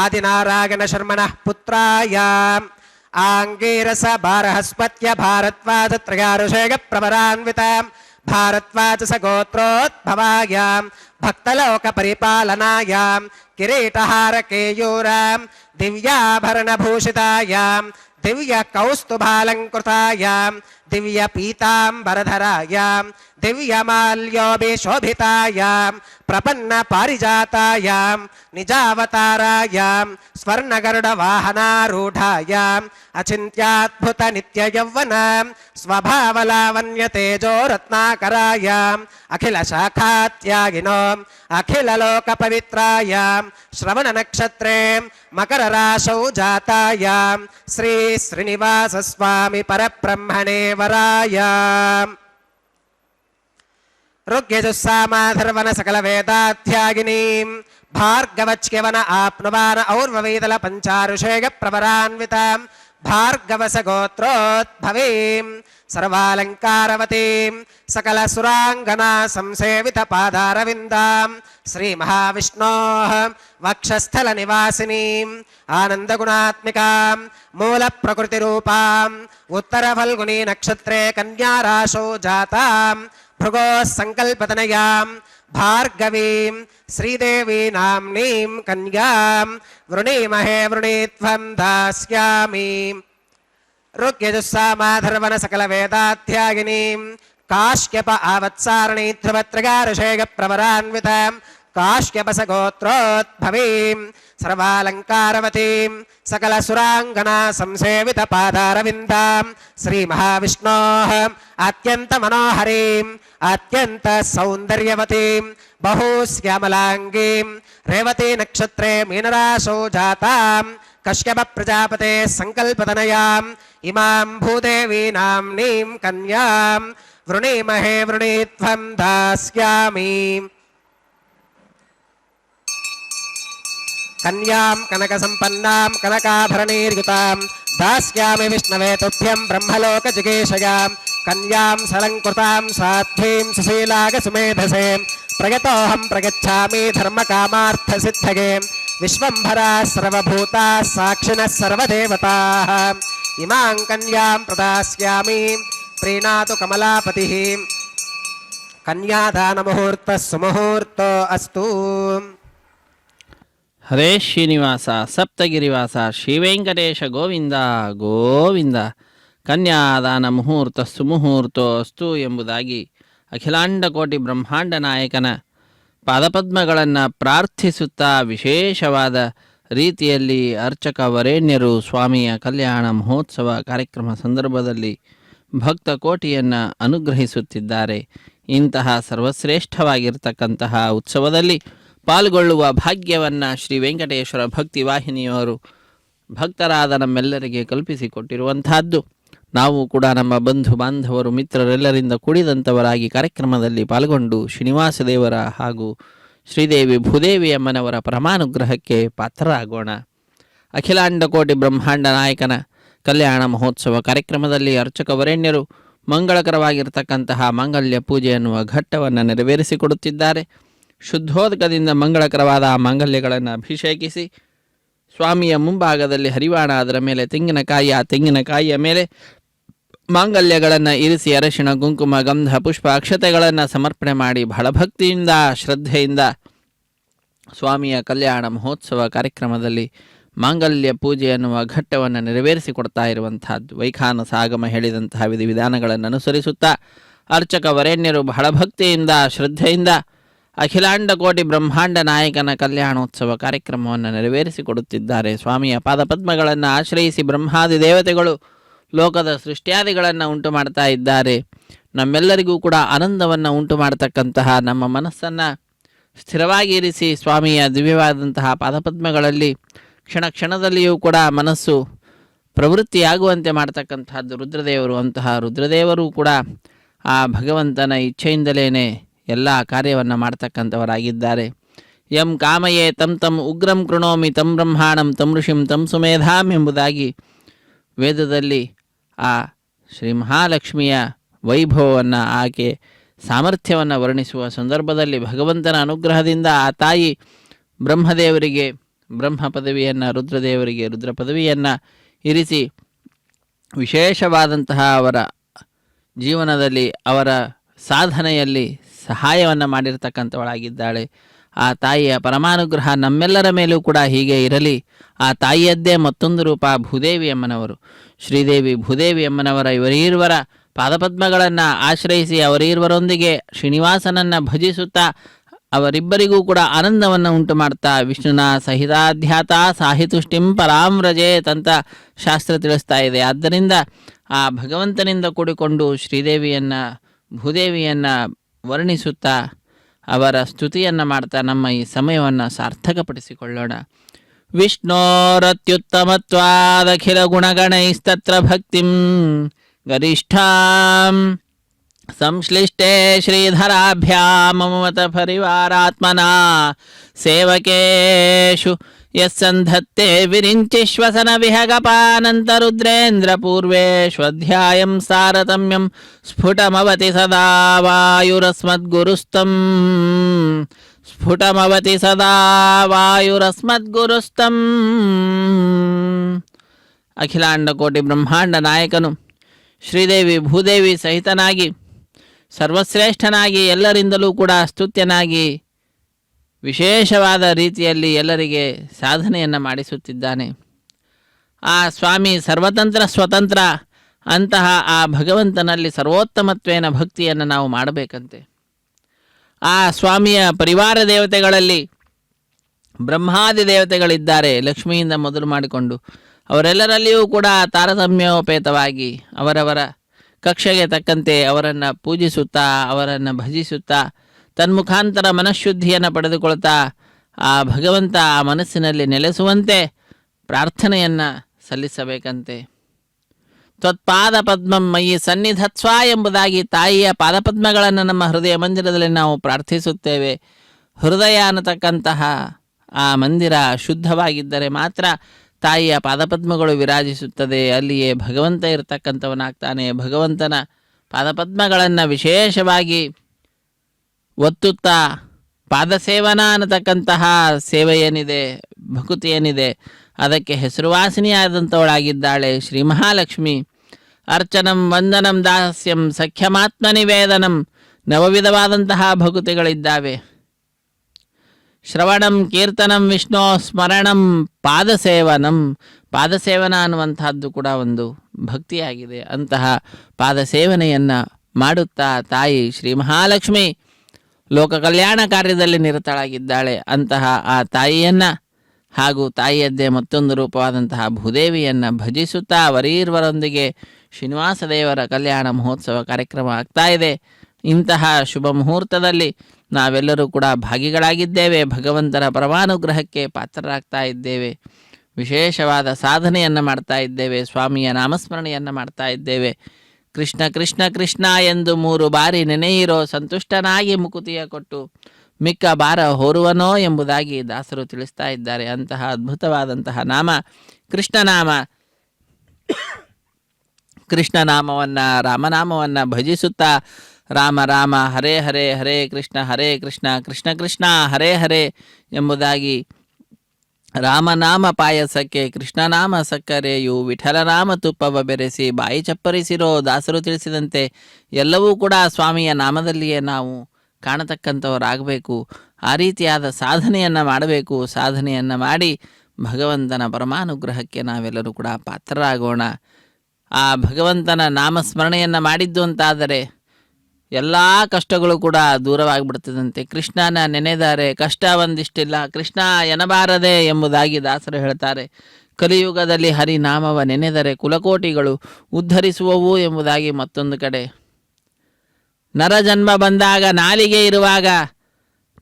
आदिनारायणशर्मणः पुत्रायाम् आंगीरस बारहस्पत्य भारद्वाज त्रयारुषेय प्रवरान्वितां भारद्वाज स गोत्रोद्भवायां भक्तलोकपरिपालनायां किरीटहारकेयूरां दिव्याभरणभूषितायां दिव्यकौस्तुभालङ्कृतायां दिव्यपीताम्बरधरायां दिव्यमाल्योभिशोभितायां प्रपन्नपारिजातायां निजावतारायां स्वर्णगरुडवाहनारूढायाम् अचिन्त्याद्भुतनित्ययौवनां स्वभावलावण्यतेजोरत्नाकरायाम् अखिलशाखात्यागिनो अखिललोकपवित्रायां श्रवणनक्षत्रे मकरराशौ जातायां श्री श्रीनिवासस्वामी परब्रह्मणे वरायाम् ऋग्यजुस्सामाधर्वण सकलवेदाध्यागिनीं भार्गवच्यवन आप्नुवान और्ववेदल पंचारुषेय प्रवरान्वितां भार्गवस गोत्रोद्भवीं सर्वालंकारवतीं सकलसुरांगना संसेवित पादारविन्दां श्रीमहाविष्णोः वक्षस्थलनिवासिनीं आनन्दगुणात्मिकां मूलप्रकृतिरूपां उत्तरफल्गुनी नक्षत्रे कन्याराशौ जातां भृगोः संकल्पतनयां भार्गवीं श्रीदेवी नाम्नीं कन्यां वृणीमहे वृणीत्वं दास्यामि ऋग्यजुस्सामाधर्वण सकलवेदाध्यागिनीं काश्यप आवत्सारणी ध्रुवत्रयारुषेय प्रवरान्वितां काश्यपस गोत्रोद्भवीं सर्वालंकारवतीं सकलसुरांगना संसेवित पादारविन्दां श्रीमहाविष्णोः अत्यंत मनोहरीं अत्यंत सौंदर्यवतीं बहुश्यामलांगीं रेवती नक्षत्रे मीनराशौ जातां कश्यप प्रजापते संकल्पतनयां इमां भूदेवी नाम्नीं कन्यां वृणीमहे वृणीत्वं दास्यामि कन्यां कनकसम्पन्नां कनकाभरणैर्युतां दास्यामि विष्णवे तुभ्यं ब्रह्मलोकजिगीषयां कन्यां सलङ्कृतां साध्वीं सुशीलागसुमेधसे प्रयतोऽहं प्रगच्छामि धर्मकामार्थसिद्धये विश्वम्भरा सर्वभूता साक्षिणः सर्वदेवताः इमां कन्यां प्रदास्यामि प्रीणातु कमलापतिः कन्यादानमुहूर्तः सुमुहूर्तो अस्तु ಹರೇ ಶ್ರೀನಿವಾಸ ಸಪ್ತಗಿರಿವಾಸ ಶ್ರೀವೆಂಕಟೇಶ ಗೋವಿಂದ ಗೋವಿಂದ ಕನ್ಯಾದಾನ ಮುಹೂರ್ತ ಸುಮುಹೂರ್ತೋ ಅಸ್ತು ಎಂಬುದಾಗಿ ಅಖಿಲಾಂಡ ಕೋಟಿ ಬ್ರಹ್ಮಾಂಡ ನಾಯಕನ ಪಾದಪದ್ಮಗಳನ್ನು ಪ್ರಾರ್ಥಿಸುತ್ತಾ ವಿಶೇಷವಾದ ರೀತಿಯಲ್ಲಿ ಅರ್ಚಕ ವರೇಣ್ಯರು ಸ್ವಾಮಿಯ ಕಲ್ಯಾಣ ಮಹೋತ್ಸವ ಕಾರ್ಯಕ್ರಮ ಸಂದರ್ಭದಲ್ಲಿ ಭಕ್ತ ಕೋಟಿಯನ್ನು ಅನುಗ್ರಹಿಸುತ್ತಿದ್ದಾರೆ. ಇಂತಹ ಸರ್ವಶ್ರೇಷ್ಠವಾಗಿರ್ತಕ್ಕಂತಹ ಉತ್ಸವದಲ್ಲಿ ಪಾಲ್ಗೊಳ್ಳುವ ಭಾಗ್ಯವನ್ನು ಶ್ರೀ ವೆಂಕಟೇಶ್ವರ ಭಕ್ತಿ ವಾಹಿನಿಯವರು ಭಕ್ತರಾದ ನಮ್ಮೆಲ್ಲರಿಗೆ ಕಲ್ಪಿಸಿಕೊಟ್ಟಿರುವಂತಹದ್ದು. ನಾವು ಕೂಡ ನಮ್ಮ ಬಂಧು ಬಾಂಧವರು ಮಿತ್ರರೆಲ್ಲರಿಂದ ಕೂಡಿದಂಥವರಾಗಿ ಕಾರ್ಯಕ್ರಮದಲ್ಲಿ ಪಾಲ್ಗೊಂಡು ಶ್ರೀನಿವಾಸ ದೇವರ ಹಾಗೂ ಶ್ರೀದೇವಿ ಭೂದೇವಿ ಅಮ್ಮನವರ ಪರಮಾನುಗ್ರಹಕ್ಕೆ ಪಾತ್ರರಾಗೋಣ. ಅಖಿಲಾಂಡ ಕೋಟಿ ಬ್ರಹ್ಮಾಂಡ ನಾಯಕನ ಕಲ್ಯಾಣ ಮಹೋತ್ಸವ ಕಾರ್ಯಕ್ರಮದಲ್ಲಿ ಅರ್ಚಕ ವರೇಣ್ಯರು ಮಂಗಳಕರವಾಗಿರ್ತಕ್ಕಂತಹ ಮಾಂಗಲ್ಯ ಪೂಜೆ ಎನ್ನುವ ಘಟ್ಟವನ್ನು ನೆರವೇರಿಸಿಕೊಡುತ್ತಿದ್ದಾರೆ. ಶುದ್ಧೋದಕದಿಂದ ಮಂಗಳಕರವಾದ ಆ ಮಾಂಗಲ್ಯಗಳನ್ನು ಅಭಿಷೇಕಿಸಿ ಸ್ವಾಮಿಯ ಮುಂಭಾಗದಲ್ಲಿ ಹರಿವಾಣ, ಅದರ ಮೇಲೆ ತೆಂಗಿನಕಾಯಿ, ಆ ತೆಂಗಿನಕಾಯಿಯ ಮೇಲೆ ಮಾಂಗಲ್ಯಗಳನ್ನು ಇರಿಸಿ ಅರಶಿಣ, ಕುಂಕುಮ, ಗಂಧ, ಪುಷ್ಪ, ಅಕ್ಷತೆಗಳನ್ನು ಸಮರ್ಪಣೆ ಮಾಡಿ ಬಹಳ ಭಕ್ತಿಯಿಂದ ಶ್ರದ್ಧೆಯಿಂದ ಸ್ವಾಮಿಯ ಕಲ್ಯಾಣ ಮಹೋತ್ಸವ ಕಾರ್ಯಕ್ರಮದಲ್ಲಿ ಮಾಂಗಲ್ಯ ಪೂಜೆ ಎನ್ನುವ ಘಟ್ಟವನ್ನು ನೆರವೇರಿಸಿಕೊಡ್ತಾ ಇರುವಂತಹದ್ದು. ವೈಖಾನಸ ಆಗಮ ಹೇಳಿದಂತಹ ವಿಧಿವಿಧಾನಗಳನ್ನು ಅನುಸರಿಸುತ್ತಾ ಅರ್ಚಕ ವರೇಣ್ಯರು ಬಹಳ ಭಕ್ತಿಯಿಂದ ಶ್ರದ್ಧೆಯಿಂದ ಅಖಿಲಾಂಡ ಕೋಟಿ ಬ್ರಹ್ಮಾಂಡ ನಾಯಕನ ಕಲ್ಯಾಣೋತ್ಸವ ಕಾರ್ಯಕ್ರಮವನ್ನು ನೆರವೇರಿಸಿಕೊಡುತ್ತಿದ್ದಾರೆ. ಸ್ವಾಮಿಯ ಪಾದಪದ್ಮಗಳನ್ನು ಆಶ್ರಯಿಸಿ ಬ್ರಹ್ಮಾದಿ ದೇವತೆಗಳು ಲೋಕದ ಸೃಷ್ಟ್ಯಾದಿಗಳನ್ನು ಉಂಟು ಮಾಡ್ತಾ ಇದ್ದಾರೆ. ನಮ್ಮೆಲ್ಲರಿಗೂ ಕೂಡ ಆನಂದವನ್ನು ಉಂಟು ಮಾಡತಕ್ಕಂತಹ, ನಮ್ಮ ಮನಸ್ಸನ್ನು ಸ್ಥಿರವಾಗಿ ಇರಿಸಿ ಸ್ವಾಮಿಯ ದಿವ್ಯವಾದಂತಹ ಪಾದಪದ್ಮಗಳಲ್ಲಿ ಕ್ಷಣ ಕ್ಷಣದಲ್ಲಿಯೂ ಕೂಡ ಮನಸ್ಸು ಪ್ರವೃತ್ತಿಯಾಗುವಂತೆ ಮಾಡ್ತಕ್ಕಂತಹದ್ದು ರುದ್ರದೇವರು. ಅಂತಹ ರುದ್ರದೇವರು ಕೂಡ ಆ ಭಗವಂತನ ಇಚ್ಛೆಯಿಂದಲೇ ಎಲ್ಲ ಕಾರ್ಯವನ್ನು ಮಾಡ್ತಕ್ಕಂಥವರಾಗಿದ್ದಾರೆ. ಯಂ ಕಾಮಯೇ ತಂ ತಂ ಉಗ್ರಂ ಕೃಣೋಮಿ ತಂ ಬ್ರಹ್ಮಾಣಂ ತಂ ಋಷಿಂ ತಂ ಸುಮೇಧಾಂ ಎಂಬುದಾಗಿ ವೇದದಲ್ಲಿ ಆ ಶ್ರೀ ಮಹಾಲಕ್ಷ್ಮಿಯ ವೈಭವವನ್ನು, ಆಕೆ ಸಾಮರ್ಥ್ಯವನ್ನು ವರ್ಣಿಸುವ ಸಂದರ್ಭದಲ್ಲಿ ಭಗವಂತನ ಅನುಗ್ರಹದಿಂದ ಆ ತಾಯಿ ಬ್ರಹ್ಮದೇವರಿಗೆ ಬ್ರಹ್ಮ ಪದವಿಯನ್ನು, ರುದ್ರದೇವರಿಗೆ ರುದ್ರ ಪದವಿಯನ್ನು ಇರಿಸಿ ವಿಶೇಷವಾದಂತಹ ಅವರ ಜೀವನದಲ್ಲಿ ಅವರ ಸಾಧನೆಯಲ್ಲಿ ಸಹಾಯವನ್ನು ಮಾಡಿರ್ತಕ್ಕಂಥವಳಾಗಿದ್ದಾಳೆ. ಆ ತಾಯಿಯ ಪರಮಾನುಗ್ರಹ ನಮ್ಮೆಲ್ಲರ ಮೇಲೂ ಕೂಡ ಹೀಗೆ ಇರಲಿ. ಆ ತಾಯಿಯದ್ದೇ ಮತ್ತೊಂದು ರೂಪ ಭೂದೇವಿ ಅಮ್ಮನವರು. ಶ್ರೀದೇವಿ ಭೂದೇವಿ ಅಮ್ಮನವರ ಇವರೀರ್ವರ ಪಾದಪದ್ಮಗಳನ್ನು ಆಶ್ರಯಿಸಿ ಅವರೀರ್ವರೊಂದಿಗೆ ಶ್ರೀನಿವಾಸನನ್ನು ಭಜಿಸುತ್ತಾ ಅವರಿಬ್ಬರಿಗೂ ಕೂಡ ಆನಂದವನ್ನು ಉಂಟು ಮಾಡ್ತಾ ವಿಷ್ಣುನ ಸಹಿತಾಧ್ಯಾತ ಸಾಹಿತುಷ್ಟಿಂ ಪರಾಮ್ರಜೇತ್ ಅಂತ ಶಾಸ್ತ್ರ ತಿಳಿಸ್ತಾ ಇದೆ. ಆದ್ದರಿಂದ ಆ ಭಗವಂತನಿಂದ ಕೂಡಿಕೊಂಡು ಶ್ರೀದೇವಿಯನ್ನು ಭೂದೇವಿಯನ್ನು ವರ್ಣಿಸುತ್ತಾ ಅವರ ಸ್ತುತಿಯನ್ನು ಮಾಡ್ತಾ ನಮ್ಮ ಈ ಸಮಯವನ್ನು ಸಾರ್ಥಕಪಡಿಸಿಕೊಳ್ಳೋಣ. ವಿಷ್ಣೋರತ್ಯುತ್ತಮತ್ವಾದಖಿಲ ಗುಣಗಣೈಸ್ತತ್ರ ಭಕ್ತಿಂ ಗರಿಷ್ಠಾಂ ಸಂಶ್ಲಿಷ್ಟೇ ಶ್ರೀಧರಾಭ್ಯಾಮಮತ ಪರಿವಾರಾತ್ಮನಾ ಸೇವಕೇಶು ಯಸ್ಸಂಧತ್ತೆ ವಿರಿಂಚಿಶ್ವಸನ ವಿಹಗಪಾನಂತರುದ್ರೇಂದ್ರ ಪೂರ್ವೇಶ್ವಧ್ಯಾಯಂ ಸಾರತಮ್ಯಂ ಸ್ಫುಟಮವತಿ ಸದಾ ವಾಯುರಸ್ಮದ್ಗುರುಸ್ತಂ ಸ್ಫುಟಮವತಿ ಸದಾ ವಾಯುರಸ್ಮದ್ಗುರುಸ್ತಂ. ಅಖಿಲಾಂಡ ಕೋಟಿ ಬ್ರಹ್ಮಾಂಡ ನಾಯಕನು ಶ್ರೀದೇವಿ ಭೂದೇವಿ ಸಹಿತನಾಗಿ ಸರ್ವಶ್ರೇಷ್ಠನಾಗಿ ಎಲ್ಲರಿಂದಲೂ ಕೂಡ ಸ್ತುತ್ಯನಾಗಿ ವಿಶೇಷವಾದ ರೀತಿಯಲ್ಲಿ ಎಲ್ಲರಿಗೆ ಸಾಧನೆಯನ್ನು ಮಾಡಿಸುತ್ತಿದ್ದಾನೆ. ಆ ಸ್ವಾಮಿ ಸರ್ವತಂತ್ರ ಸ್ವತಂತ್ರ. ಅಂತಹ ಆ ಭಗವಂತನಲ್ಲಿ ಸರ್ವೋತ್ತಮತ್ವೇನ ಭಕ್ತಿಯನ್ನು ನಾವು ಮಾಡಬೇಕಂತೆ. ಆ ಸ್ವಾಮಿಯ ಪರಿವಾರ ದೇವತೆಗಳಲ್ಲಿ ಬ್ರಹ್ಮಾದಿ ದೇವತೆಗಳಿದ್ದಾರೆ, ಲಕ್ಷ್ಮಿಯಿಂದ ಮೊದಲು ಮಾಡಿಕೊಂಡು ಅವರೆಲ್ಲರಲ್ಲಿಯೂ ಕೂಡ ತಾರತಮ್ಯೋಪೇತವಾಗಿ ಅವರವರ ಕಕ್ಷೆಗೆ ತಕ್ಕಂತೆ ಅವರನ್ನು ಪೂಜಿಸುತ್ತಾ ಅವರನ್ನು ಭಜಿಸುತ್ತಾ ತನ್ಮುಖಾಂತರ ಮನಃಶುದ್ಧಿಯನ್ನು ಪಡೆದುಕೊಳ್ತಾ ಆ ಭಗವಂತ ಆ ಮನಸ್ಸಿನಲ್ಲಿ ನೆಲೆಸುವಂತೆ ಪ್ರಾರ್ಥನೆಯನ್ನು ಸಲ್ಲಿಸಬೇಕಂತೆ. ತ್ವತ್ಪಾದ ಪದ್ಮಂ ಮಯಿ ಸನ್ನಿಧತ್ಸ್ವ ಎಂಬುದಾಗಿ ತಾಯಿಯ ಪಾದಪದ್ಮಗಳನ್ನು ನಮ್ಮ ಹೃದಯ ಮಂದಿರದಲ್ಲಿ ನಾವು ಪ್ರಾರ್ಥಿಸುತ್ತೇವೆ. ಹೃದಯ ಅನ್ನತಕ್ಕಂತಹ ಆ ಮಂದಿರ ಶುದ್ಧವಾಗಿದ್ದರೆ ಮಾತ್ರ ತಾಯಿಯ ಪಾದಪದ್ಮಗಳು ವಿರಾಜಿಸುತ್ತದೆ. ಅಲ್ಲಿಯೇ ಭಗವಂತ ಇರತಕ್ಕಂಥವನಾಗ್ತಾನೆ. ಭಗವಂತನ ಪಾದಪದ್ಮಗಳನ್ನು ವಿಶೇಷವಾಗಿ ಒತ್ತುತ್ತಾ ಪಾದಸೇವನ ಅನ್ನತಕ್ಕಂತಹ ಸೇವೆ ಏನಿದೆ, ಭಕುತಿ ಏನಿದೆ, ಅದಕ್ಕೆ ಹೆಸರುವಾಸಿನಿಯಾದಂಥವಳಾಗಿದ್ದಾಳೆ ಶ್ರೀ ಮಹಾಲಕ್ಷ್ಮಿ. ಅರ್ಚನಂ ವಂದನಂ ದಾಸ್ಯಂ ಸಖ್ಯಮಾತ್ಮ ನಿವೇದನಂ ನವವಿಧವಾದಂತಹ ಭಕುತಿಗಳಿದ್ದಾವೆ. ಶ್ರವಣಂ ಕೀರ್ತನಂ ವಿಷ್ಣು ಸ್ಮರಣಂ ಪಾದಸೇವನಂ. ಪಾದಸೇವನ ಅನ್ನುವಂತಹದ್ದು ಕೂಡ ಒಂದು ಭಕ್ತಿಯಾಗಿದೆ. ಅಂತಹ ಪಾದಸೇವನೆಯನ್ನು ಮಾಡುತ್ತಾ ತಾಯಿ ಶ್ರೀ ಮಹಾಲಕ್ಷ್ಮಿ ಲೋಕ ಕಲ್ಯಾಣ ಕಾರ್ಯದಲ್ಲಿ ನಿರತಳಾಗಿದ್ದಾಳೆ. ಅಂತಹ ಆ ತಾಯಿಯನ್ನು ಹಾಗೂ ತಾಯಿಯದ್ದೇ ಮತ್ತೊಂದು ರೂಪವಾದಂತಹ ಭೂದೇವಿಯನ್ನು ಭಜಿಸುತ್ತಾ ಅವರೀರ್ವರೊಂದಿಗೆ ಶ್ರೀನಿವಾಸ ದೇವರ ಕಲ್ಯಾಣ ಮಹೋತ್ಸವ ಕಾರ್ಯಕ್ರಮ ಆಗ್ತಾ ಇದೆ. ಇಂತಹ ಶುಭ ಮುಹೂರ್ತದಲ್ಲಿ ನಾವೆಲ್ಲರೂ ಕೂಡ ಭಾಗಿಗಳಾಗಿದ್ದೇವೆ. ಭಗವಂತನ ಪರಮಾನುಗ್ರಹಕ್ಕೆ ಪಾತ್ರರಾಗ್ತಾ ಇದ್ದೇವೆ. ವಿಶೇಷವಾದ ಸಾಧನೆಯನ್ನು ಮಾಡ್ತಾ ಇದ್ದೇವೆ. ಸ್ವಾಮಿಯ ನಾಮಸ್ಮರಣೆಯನ್ನು ಮಾಡ್ತಾ ಇದ್ದೇವೆ. ಕೃಷ್ಣ ಕೃಷ್ಣ ಕೃಷ್ಣ ಎಂದು 3 ಬಾರಿ ನೆನೆಯಿರೋ ಸಂತುಷ್ಟನಾಗಿ ಮುಕುತಿಯ ಕೊಟ್ಟು ಮಿಕ್ಕ ಭಾರ ಹೊರುವನೋ ಎಂಬುದಾಗಿ ದಾಸರು ತಿಳಿಸ್ತಾ ಇದ್ದಾರೆ. ಅಂತಹ ಅದ್ಭುತವಾದಂತಹ ನಾಮ ಕೃಷ್ಣನಾಮ. ಕೃಷ್ಣನಾಮವನ್ನು ರಾಮನಾಮವನ್ನು ಭಜಿಸುತ್ತಾ ರಾಮ ರಾಮ ಹರೇ ಹರೇ ಹರೇ ಕೃಷ್ಣ ಕೃಷ್ಣ ಕೃಷ್ಣ ಹರೇ ಹರೇ ಎಂಬುದಾಗಿ ರಾಮನಾಮ ಪಾಯಸಕ್ಕೆ ಕೃಷ್ಣನಾಮ ಸಕ್ಕರೆಯು ವಿಠಲನಾಮ ತುಪ್ಪವ ಬೆರೆಸಿ ಬಾಯಿ ಚಪ್ಪರಿಸಿರೋ ದಾಸರು ತಿಳಿಸಿದಂತೆ ಎಲ್ಲವೂ ಕೂಡ ಸ್ವಾಮಿಯ ನಾಮದಲ್ಲಿಯೇ ನಾವು ಕಾಣತಕ್ಕಂಥವರಾಗಬೇಕು. ಆ ರೀತಿಯಾದ ಸಾಧನೆಯನ್ನು ಮಾಡಬೇಕು. ಸಾಧನೆಯನ್ನು ಮಾಡಿ ಭಗವಂತನ ಪರಮಾನುಗ್ರಹಕ್ಕೆ ನಾವೆಲ್ಲರೂ ಕೂಡ ಪಾತ್ರರಾಗೋಣ. ಆ ಭಗವಂತನ ನಾಮಸ್ಮರಣೆಯನ್ನು ಮಾಡಿದ್ದು ಅಂತಾದರೆ ಎಲ್ಲ ಕಷ್ಟಗಳು ಕೂಡ ದೂರವಾಗಿಬಿಡ್ತದಂತೆ. ಕೃಷ್ಣನ ನೆನೆದರೆ ಕಷ್ಟ ಒಂದಿಷ್ಟಿಲ್ಲ, ಕೃಷ್ಣ ಎನಬಾರದೆ ಎಂಬುದಾಗಿ ದಾಸರು ಹೇಳ್ತಾರೆ. ಕಲಿಯುಗದಲ್ಲಿ ಹರಿನಾಮವ ನೆನೆದರೆ ಕುಲಕೋಟಿಗಳು ಉದ್ಧರಿಸುವವು ಎಂಬುದಾಗಿ ಮತ್ತೊಂದು ಕಡೆ, ನರಜನ್ಮ ಬಂದಾಗ ನಾಲಿಗೆ ಇರುವಾಗ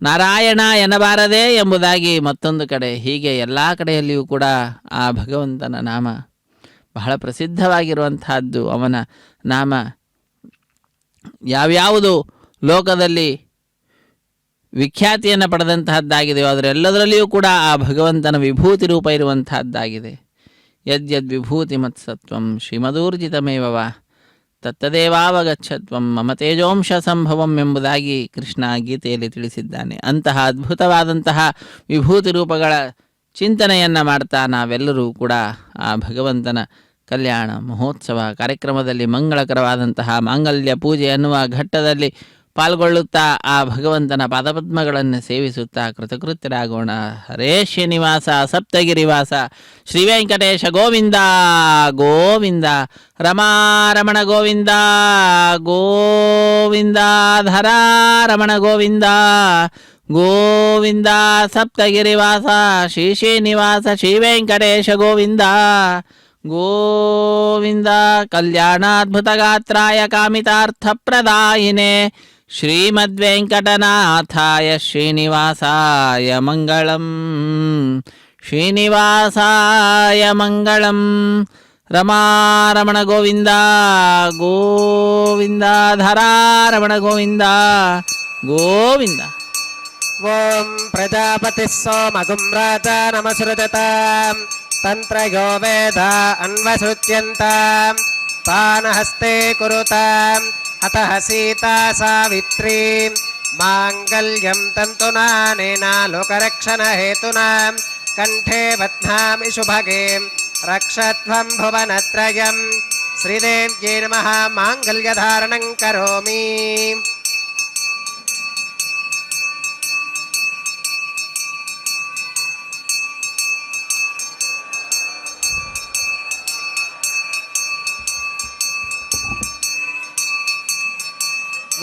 ನಾರಾಯಣ ಎನ್ನಬಾರದೆ ಎಂಬುದಾಗಿ ಮತ್ತೊಂದು ಕಡೆ, ಹೀಗೆ ಎಲ್ಲ ಕಡೆಯಲ್ಲಿಯೂ ಕೂಡ ಆ ಭಗವಂತನ ನಾಮ ಬಹಳ ಪ್ರಸಿದ್ಧವಾಗಿರುವಂತಹದ್ದು. ಅವನ ನಾಮ ಯಾವ್ಯಾವುದು ಲೋಕದಲ್ಲಿ ವಿಖ್ಯಾತಿಯನ್ನು ಪಡೆದಂತಹದ್ದಾಗಿದೆಯೋ ಅದರೆಲ್ಲದರಲ್ಲಿಯೂ ಕೂಡ ಆ ಭಗವಂತನ ವಿಭೂತಿ ರೂಪ ಇರುವಂತಹದ್ದಾಗಿದೆ. ಯದ್ಯದ್ ವಿಭೂತಿ ಮತ್ಸತ್ವಂ ಶ್ರೀಮದೂರ್ಜಿತಮೇವ ತತ್ತದೇವಾವಗಚ್ಚತ್ವಂ ಮಮ ತೇಜೋಂಶ ಸಂಭವಂ ಎಂಬುದಾಗಿ ಕೃಷ್ಣ ಗೀತೆಯಲ್ಲಿ ತಿಳಿಸಿದ್ದಾನೆ. ಅಂತಹ ಅದ್ಭುತವಾದಂತಹ ವಿಭೂತಿ ರೂಪಗಳ ಚಿಂತನೆಯನ್ನು ಮಾಡ್ತಾ ನಾವೆಲ್ಲರೂ ಕೂಡ ಆ ಭಗವಂತನ ಕಲ್ಯಾಣ ಮಹೋತ್ಸವ ಕಾರ್ಯಕ್ರಮದಲ್ಲಿ ಮಂಗಳಕರವಾದಂತಹ ಮಾಂಗಲ್ಯ ಪೂಜೆ ಅನ್ನುವ ಘಟ್ಟದಲ್ಲಿ ಪಾಲ್ಗೊಳ್ಳುತ್ತಾ ಆ ಭಗವಂತನ ಪಾದಪದ್ಮಗಳನ್ನು ಸೇವಿಸುತ್ತಾ ಕೃತಕೃತ್ಯರಾಗೋಣ. ಹರೇ ಶ್ರೀನಿವಾಸ ಸಪ್ತಗಿರಿವಾಸ ಶ್ರೀ ವೆಂಕಟೇಶ ಗೋವಿಂದ ಗೋವಿಂದ, ರಮಾರಮಣ ಗೋವಿಂದ ಗೋವಿಂದ, ಧರಾರಮಣ ಗೋವಿಂದ ಗೋವಿಂದ, ಸಪ್ತಗಿರಿವಾಸ ಶ್ರೀ ಶ್ರೀನಿವಾಸ ಶ್ರೀ ವೆಂಕಟೇಶ ಗೋವಿಂದ ಗೋವಿಂದ. ಕಲ್ಯಾಣಾದ್ಭುತಗಾತ್ರಾಯ ಕಾಮಿತಾರ್ಥಪ್ರದಾಯಿನೇ ಶ್ರೀಮದ್ವೆಂಕಟನಾಥಾಯ ಶ್ರೀನಿವಾಸಾಯ ಮಂಗಳಂ, ಶ್ರೀನಿವಾಸಾಯ ಮಂಗಳಂ. ರಮಾರಮಣ ಗೋವಿಂದ ಗೋವಿಂದ, ಧರಾರಮಣ ಗೋವಿಂದ ಗೋವಿಂದ. ಓಂ ಪ್ರಜಾಪತಿ ಸೋಮಗುಂ ರಾಜ ನಮಸೃಜತ ತಂತ್ರಯೋ ವೇದ ಅನ್ವಸೃತ್ಯಂತ ತಾನ ಹಸ್ತೆ ಕುರುತ ಅತಃ ಸೀತಾ ಸಾವಿತ್ರೀ ಮಾಂಗಲ್ಯಂ ತಂತುನಾನೇನ ಲೋಕರಕ್ಷಣ ಹೇತುನಾ ಕಂಠೆ ಬಧ್ನಾಮಿ ಶುಭಗೆ ರಕ್ಷತ್ವಂ ಭುವನತ್ರಯಂ. ಶ್ರೀದೇವ್ಯೈ ನಮಃ. ಮಾಂಗಲ್ಯಧಾರಣಂ ಕರೋಮಿ.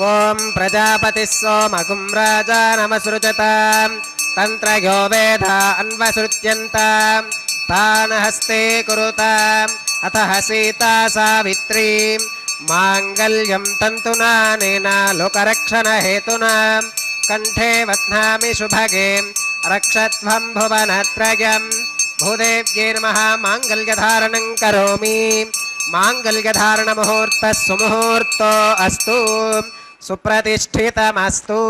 ಓಂ ಪ್ರಜಾಪತಿ ಸೋಮಗುಂ ರಾಜ ನಮಸೃಜತ ತಂತ್ರಯೋ ವೇದ ಅನ್ವಸೃತ್ಯಂತ ತಾನ ಹಸ್ತೆ ಕುರುತ ಅತಃ ಸೀತಾ ಸಾವಿತ್ರೀ ಮಾಂಗಲ್ಯಂ ತಂತುನಾನೇನ ಲೋಕರಕ್ಷಣ ಹೇತುನಾ ಕಂಠೆ ಬಧ್ನಾಮಿ ಶುಭಗೆ ರಕ್ಷತ್ವಂ ಭುವನತ್ರಯಂ. ಭೂದೇವ್ಯೈ ನಮಃ. ಮಾಂಗಲ್ಯಧಾರಣಂ ಕರೋಮಿ. ಮಾಂಗಲ್ಯಧಾರಣ ಮುಹೂರ್ತ ಸುಮುಹೂರ್ತೋ ಅಸ್ತು. ಸುಪ್ರತಿಷ್ಠಿತಮಸ್ತು.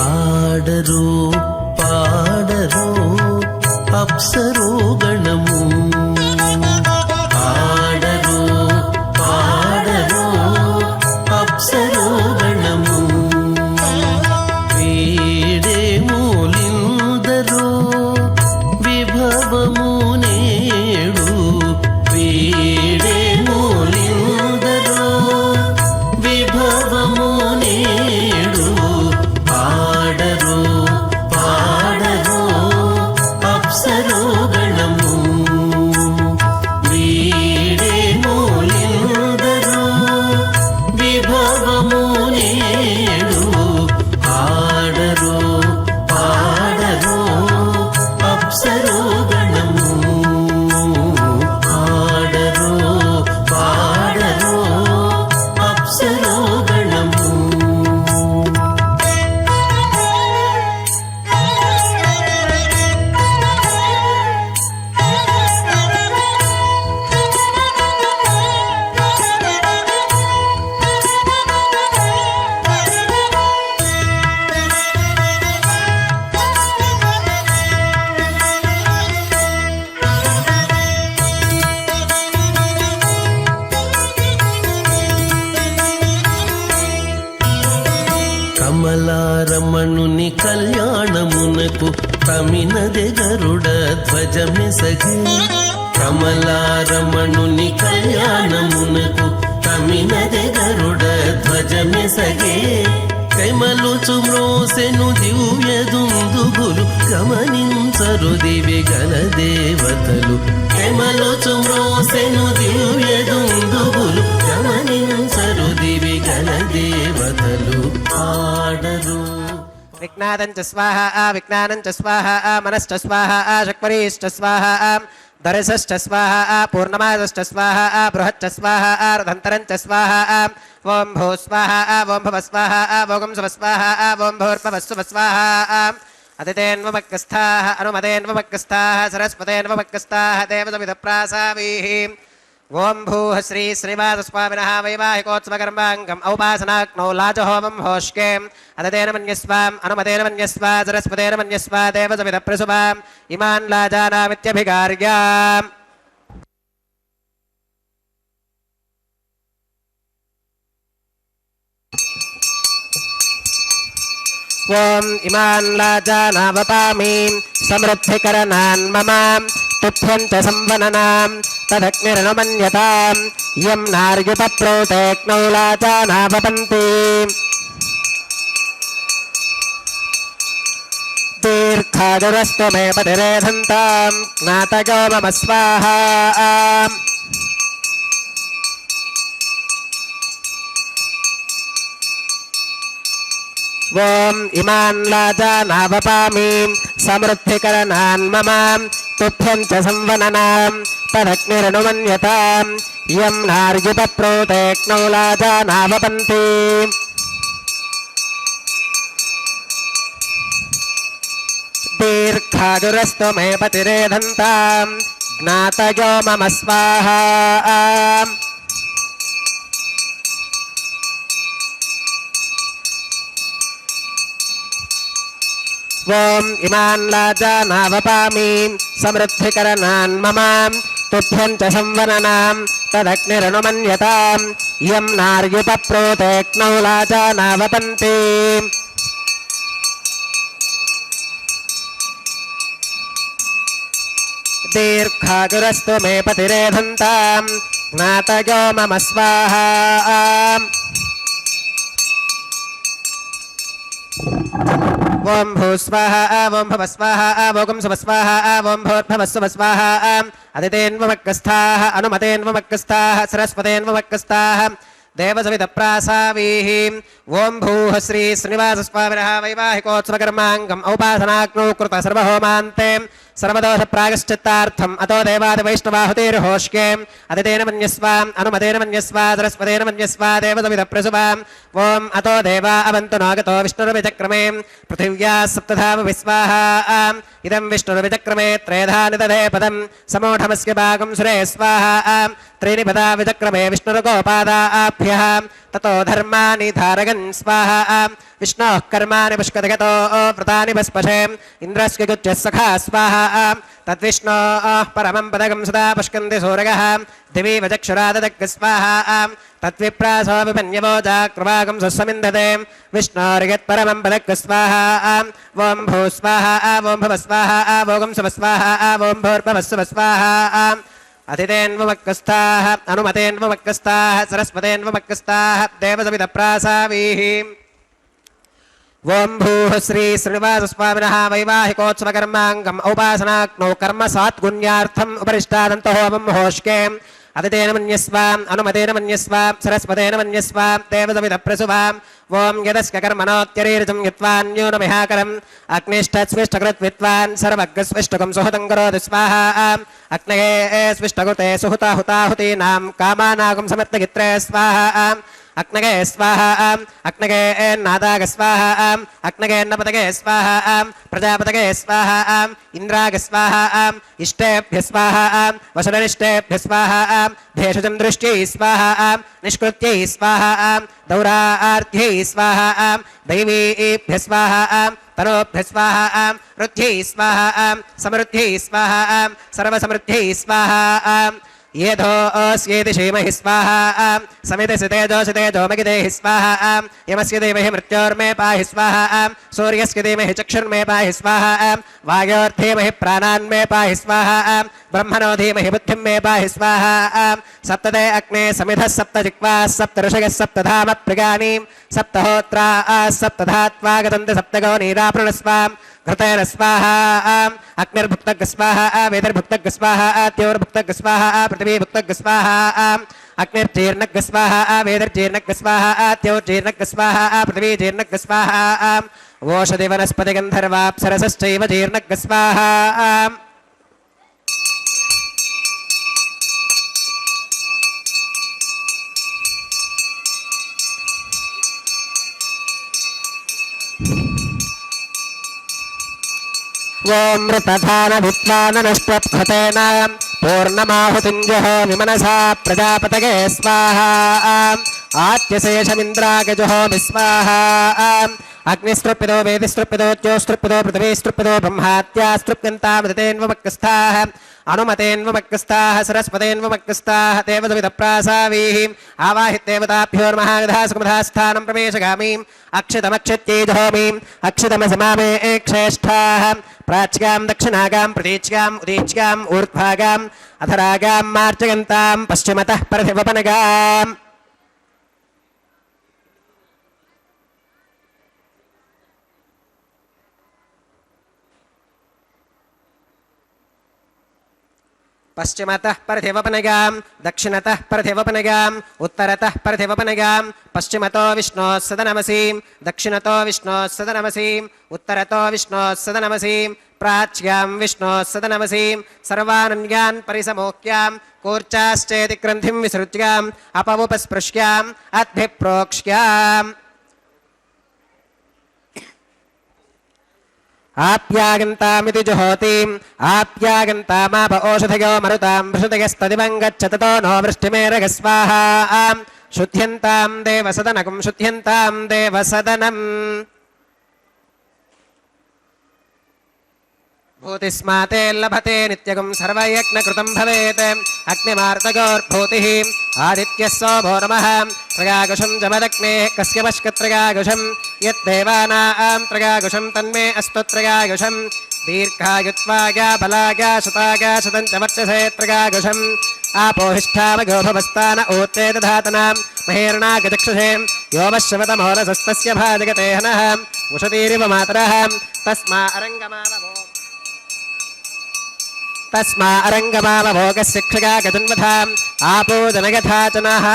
ఆడరు పాడరు అప్సరు గణము, ఆడరు పాడరు అప్సరు గణము, వీడే మూలిందరు విభవము నేడు, వీడే మూలిందరు విభవము నేడు. పాడరు పాడరు అప్సరు గణము. కమలారమణుని కళ్యాణమునకు కమినదే గరుడ ధ్వజమెసగే కైమలుచు మ్రోసెను దివ్య దుందుగులు గమనించరు దివి గల దేవతలు కైమలుచు మ్రోసెను దివ్య దుందుగులు గమనించరు దివి గల దేవతలు ఆడరు. విజ్ఞానం చ స్వాహ విజ్ఞానం చ స్వాహ మనశ్చ స్వాహ శక్వరీశ్చ స్వాహ దర్శశ్చ స్వాహ పూర్ణమాదశ్చ స్వాహ బృహచ్చ స్వాహ రథంతరం చ స్వాహ ఓం భూ స్వాహ ఓం భవ స్వాహ ఓం శుభ స్వాహ ఓం భూర్భవస్సువ స్వాహ అదితేన్వమక్కస్థాః అనుమతేన్వమక్కస్థాః సరస్వతేన్వమక్కస్థాః దేవతమిదప్రాసావీః ఓం భూః శ్రీ శ్రీనివాసస్వామినः వైవాహికోత్సవకర్మాంగం ఔపాసనాగ్నౌ లాజహోమం హోష్కే అదతేన మన్యస్వాం అనుమతేన మన్యస్వ సరస్వతేన మన్యస్వ దేవతమిదప్రసువాం ఇమాన్ లాజానామిత్యభికార్యాం. ఓం ఇమాన్ లాజానావపామి సమృద్ధికరణాన్ మమ తుభ్యం చ సంవననాం తదగ్నిరనుమన్యతాం యం నార్యుపప్రోతేక్నౌ లాజానావపంతి. దీర్ఘాదురస్తు మే పతిరేధంతాం జ్ఞాతయో మమ స్వాహా. ఓం ఇమాన్ లాజానావపామి సమృద్ధికరణాన్ మమ తుభ్యం చ సంవననాం తదగ్నిరనుమన్యతాం యం నార్యుపప్రోతేక్నౌ లాజానావపంతి. దీర్ఘాదురస్తు మే పతిరేధంతాం జ్ఞాతయో మమ స్వాహా. ఓం ఇమాన్ లాజానావపామి సమృద్ధికరణాన్ మమ తుభ్యం చ సంవననాం తదగ్నిరనుమన్యతాం యం నార్యుపప్రోతేక్నౌ లాజానావపంతి. దీర్ఘాదురస్తు మే పతిరేధంతాం జ్ఞాతయో మమ స్వాహా. ఓం భూస్వాహ ఓం భవస్వాహ ఓం శుభస్వాహ ఓం భూర్భవస్సువ స్వాహ అదితేన్వమక్కస్థాః అనుమతేన్వమక్కస్థాః సరస్వతేన్వమక్కస్థాః దేవసవిదప్రాసావీః. ఓం భూః శ్రీ శ్రీనివాసస్వామినः వైవాహికోత్సవకర్మాంగం ఔపాసనాగ్నౌ కృత సర్వహోమాన్తే సర్వదోష ప్రాయశ్చిత్తార్థం అతో దేవాదివైష్ణవాహుతిర్హోష్కే అదితేన మన్యస్వాం అనుమతేన మన్యస్వా సరస్వతేన మన్యస్వా దేవతమిదప్రసువాం. ఓం అతో దేవా అవంతు నాగతో విష్ణుర్విచక్రమే పృథివ్యా సప్తధామ విస్వాహా. ఇదం విష్ణుర్విచక్రమే త్రేధాని దధే పదం సమూఢమస్య భాగం సురే స్వాహా. త్రీణి పదా విచక్రమే విష్ణుర్గోపాదాభ్యః తతో ధర్మాని ధారగన్ స్వాహా. విష్ణోః కర్మాణి పుష్కతగతో వ్రతాని భస్పశే ఇంద్రస్య గుచ్ఛः సఖా స్వాహా. తద్విష్ణోః పరమం పదగం సదా పుష్కంతి సూరగः దివి వచక్షురాదదగ్గ స్వాహా. తద్విప్రాసో విపన్యవో జాక్రువాగం సుస్సమిందతే విష్ణోర్యత్పరమం పదగ్గ స్వాహా. ఓం భూస్వాహా ఓం భవస్వాహా ఓం శుభస్వాహా ఓం భూర్భవస్సువ స్వాహా. అతిథేన్వమక్కస్థాః అనుమతేన్వమక్కస్థాః సరస్వతేన్వమక్కస్థాః దేవసవిదప్రాసావీః. ఓం భూః శ్రీ శ్రీనివాసస్వామినः వైవాహికోత్సవకర్మాంగం ఔపాసనాగ్నౌ కర్మ సాత్గుణ్యార్థం ఉపరిష్టాదంతహోమం హోష్కే అదితేన మన్యస్వాం అనుమతేన మన్యస్వాం సరస్వతేన స్వాం దేవతమిదప్రసువాం. ఓం యదస్య కర్మణోత్యరీర్జం యత్వాన్యూనమిహాకరం అగ్నిష్టస్విష్టకృత్ విద్వాన్ సర్వగ్స్విష్టకం సుహృతం కరోతి స్వాహా. అగ్నయే స్విష్టకృతే సుహృత హుతాహుతీనాం కామానాగం సమర్థగిత్రే స్వాహా. అగ్నగే స్వాహా. అగ్నగే నాదాగ స్వాహా. అగ్నగేన్నపతగే స్వాహా. ప్రజాపతగే స్వాహా. ఇంద్రాగ స్వాహా. ఇష్టేభ్య స్వాహా. వసురనిష్టేభ్య స్వాహా. భేషజం దృష్ట్యై స్వాహా. నిష్కృత్యై స్వాహా. దౌరార్థ్యై స్వాహా. దైవీభ్య స్వాహా. తనోభ్య స్వాహా. వృద్ధ్యై స్వాహా. సమృద్ధ్యై స్వాహా. సర్వసమృద్ధ్యై స్వాహా. येधोऽस्येति श्रीमहि स्वाहा समिति सितेजो मगिदेहि स्वाहा यमस्य देमहि मृत्योर्मे पाहि स्वाहा सूर्यस्य धीमहि चक्षुर्मे पाहि स्वाहा वायोर्धीमहि प्राणान्मे पाहि स्वाहा ब्रह्मणो धीमहि बुद्धिं मे पाहि स्वाहा सप्तदे अग्ने समिधः सप्तजिह्वाः सप्तऋषयः सप्तधाम प्रिगाणीं सप्तहोत्राः सप्तधात्वा गतन्ति सप्तगो नीराप्रणस्वाम् घृतेन स्वाहा अग्निर्भुक्तग् स्वाहा वेदर्भुक्तग् स्वाहा त्योर्भुक्तग् स्वाहा पृथिवीभुक्तग् स्वाहा अग्निर्जीर्णग् स्वाहा वेदर्जीर्णग् स्वाहा त्योर्जीर्णग् स्वाहा पृथिवीजीर्णग् स्वाहा ओषधि वनस्पतिगन्धर्वाप्सरसश्चैव जीर्णग् स्वाहा ॐ मृतधानविद्वाननष्टप्रथेन पूर्णमाहुतिञ्जहो विमनसा प्रजापतये स्वाहा आत्यशेषमिन्द्रागजुहो विस्वाहा अग्निस्तृप्यतो वेदिस्तृप्यतो ज्योस्तृप्यतो पृथिवीस्तृप्यतो ब्रह्मात्यास्तृप्यन्तामृतेन्वमक्कस्थाः अनुमतेन्वमक्कस्थाः सरस्वतेन्वमक्कस्थाः देवदविदप्रासावीः आवाहित्येवताभ्योर्महागधा सुखमधास्थानं प्रवेशगामीम् अक्षतमक्षत्यैजहोमीम् अक्षतमसमामे एक्ष्रेष्ठाः प्राच्यां दक्षिणागां प्रतीच्याम् उदीच्याम् ऊर्ध्वागाम् अधरागां मार्जयन्तां पश्चिमतः परधिवपनगाम् पश्चिमतः परधिवपनगां दक्षिणतः परधिवपनगाम् उत्तरतः परधिवपनगां पश्चिमतो विष्णोः सदनमसीं दक्षिणतो विष्णोः सदनमसीं उत्तरतो विष्णोः सदनमसीं प्राच्यां विष्णोः सदनमसीं सर्वानन्यान् परिसमोक्यां कूर्चाश्चेति ग्रन्थिं विसृज्याम् अपवुपस्पृश्याम् अद्भिप्रोक्ष्याम् आप्यागन्तामिति जुहोतिम् आप्यागन्तामाप ओषधयो मरुतां वृषदयस्तदिवं गच्छततो नो वृष्टिमेरग स्वाहा शुद्ध्यन्तां देवसदनकं शुद्ध्यन्तां देवसदनम् भूतिस्माते लभते नित्यगुं सर्वयज्ञकृतं भवेत् अग्निमार्तगोर्भूतिः आदित्यः सोभो नमः त्रयागुषं जमदग्नेः कस्यपश्कत्रयागुषं यद्देवानां त्रयागुषं तन्मे अस्तु त्रयागुषं दीर्घायुत्वाया बलाया शताया शतं च वर्चसे त्रयागुषम् आपोहिष्ठामगोभवस्तान ऊर्ते दधातनां महेर्णागचक्षुषे योमश्रवतमोरसस्तस्य भाजगते हनः उषतीरिव मातरः तस्मा अरङ्गमावभोगशिक्षका गजन्वधाम् आपूजनयथा च नः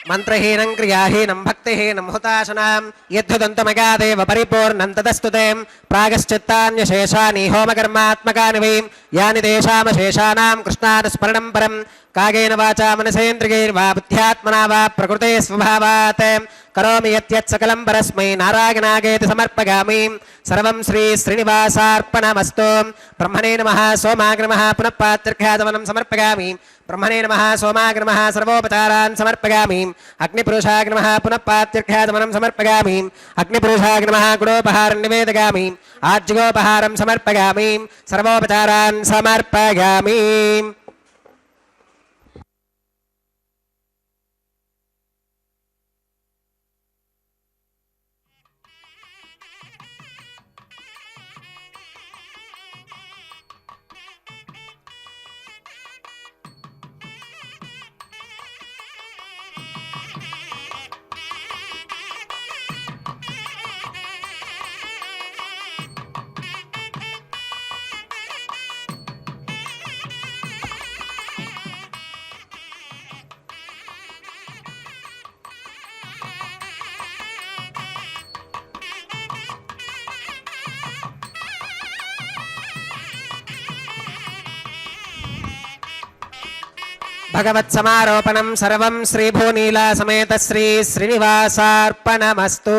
मंत्रहीनं क्रियाहीनं भक्तिहीनं हुताशनां यद्धुदन्तमगादेव परिपूर्णं तदस्तु ते प्रागश्चित्तान्यशेषानि होमकर्मात्मकानि वै यानि तेषामशेषाणां कृष्णानुस्मरणं परं कागेन वाचा मनसेन्द्रियैर्वा बुद्ध्यात्मना वा प्रकृते स्वभावात् करोमि यत् सकलं परस्मै नारायणागेति समर्पयामि सर्वं श्री श्रीनिवासार्पणमस्तु ब्रह्मणे नमः सोमाग्र नमः पुनः पात्रख्यातवनं समर्पयामि ब्रह्मणे नमः सोमाग्र नमः सर्वोपचारान् समर्पयामि अग्निपुरुषाग्र नमः पुनः पात्रख्यातवनं समर्पयामि अग्निपुरुषाग्र नमः गुणोपहारं निवेदयामि आज्योपहारं समर्पयामि सर्वोपचारान् समर्पयामि భగవత్సమారోపణం సర్వం శ్రీభూనీలా సమేత శ్రీ శ్రీనివాసార్పణమస్తు.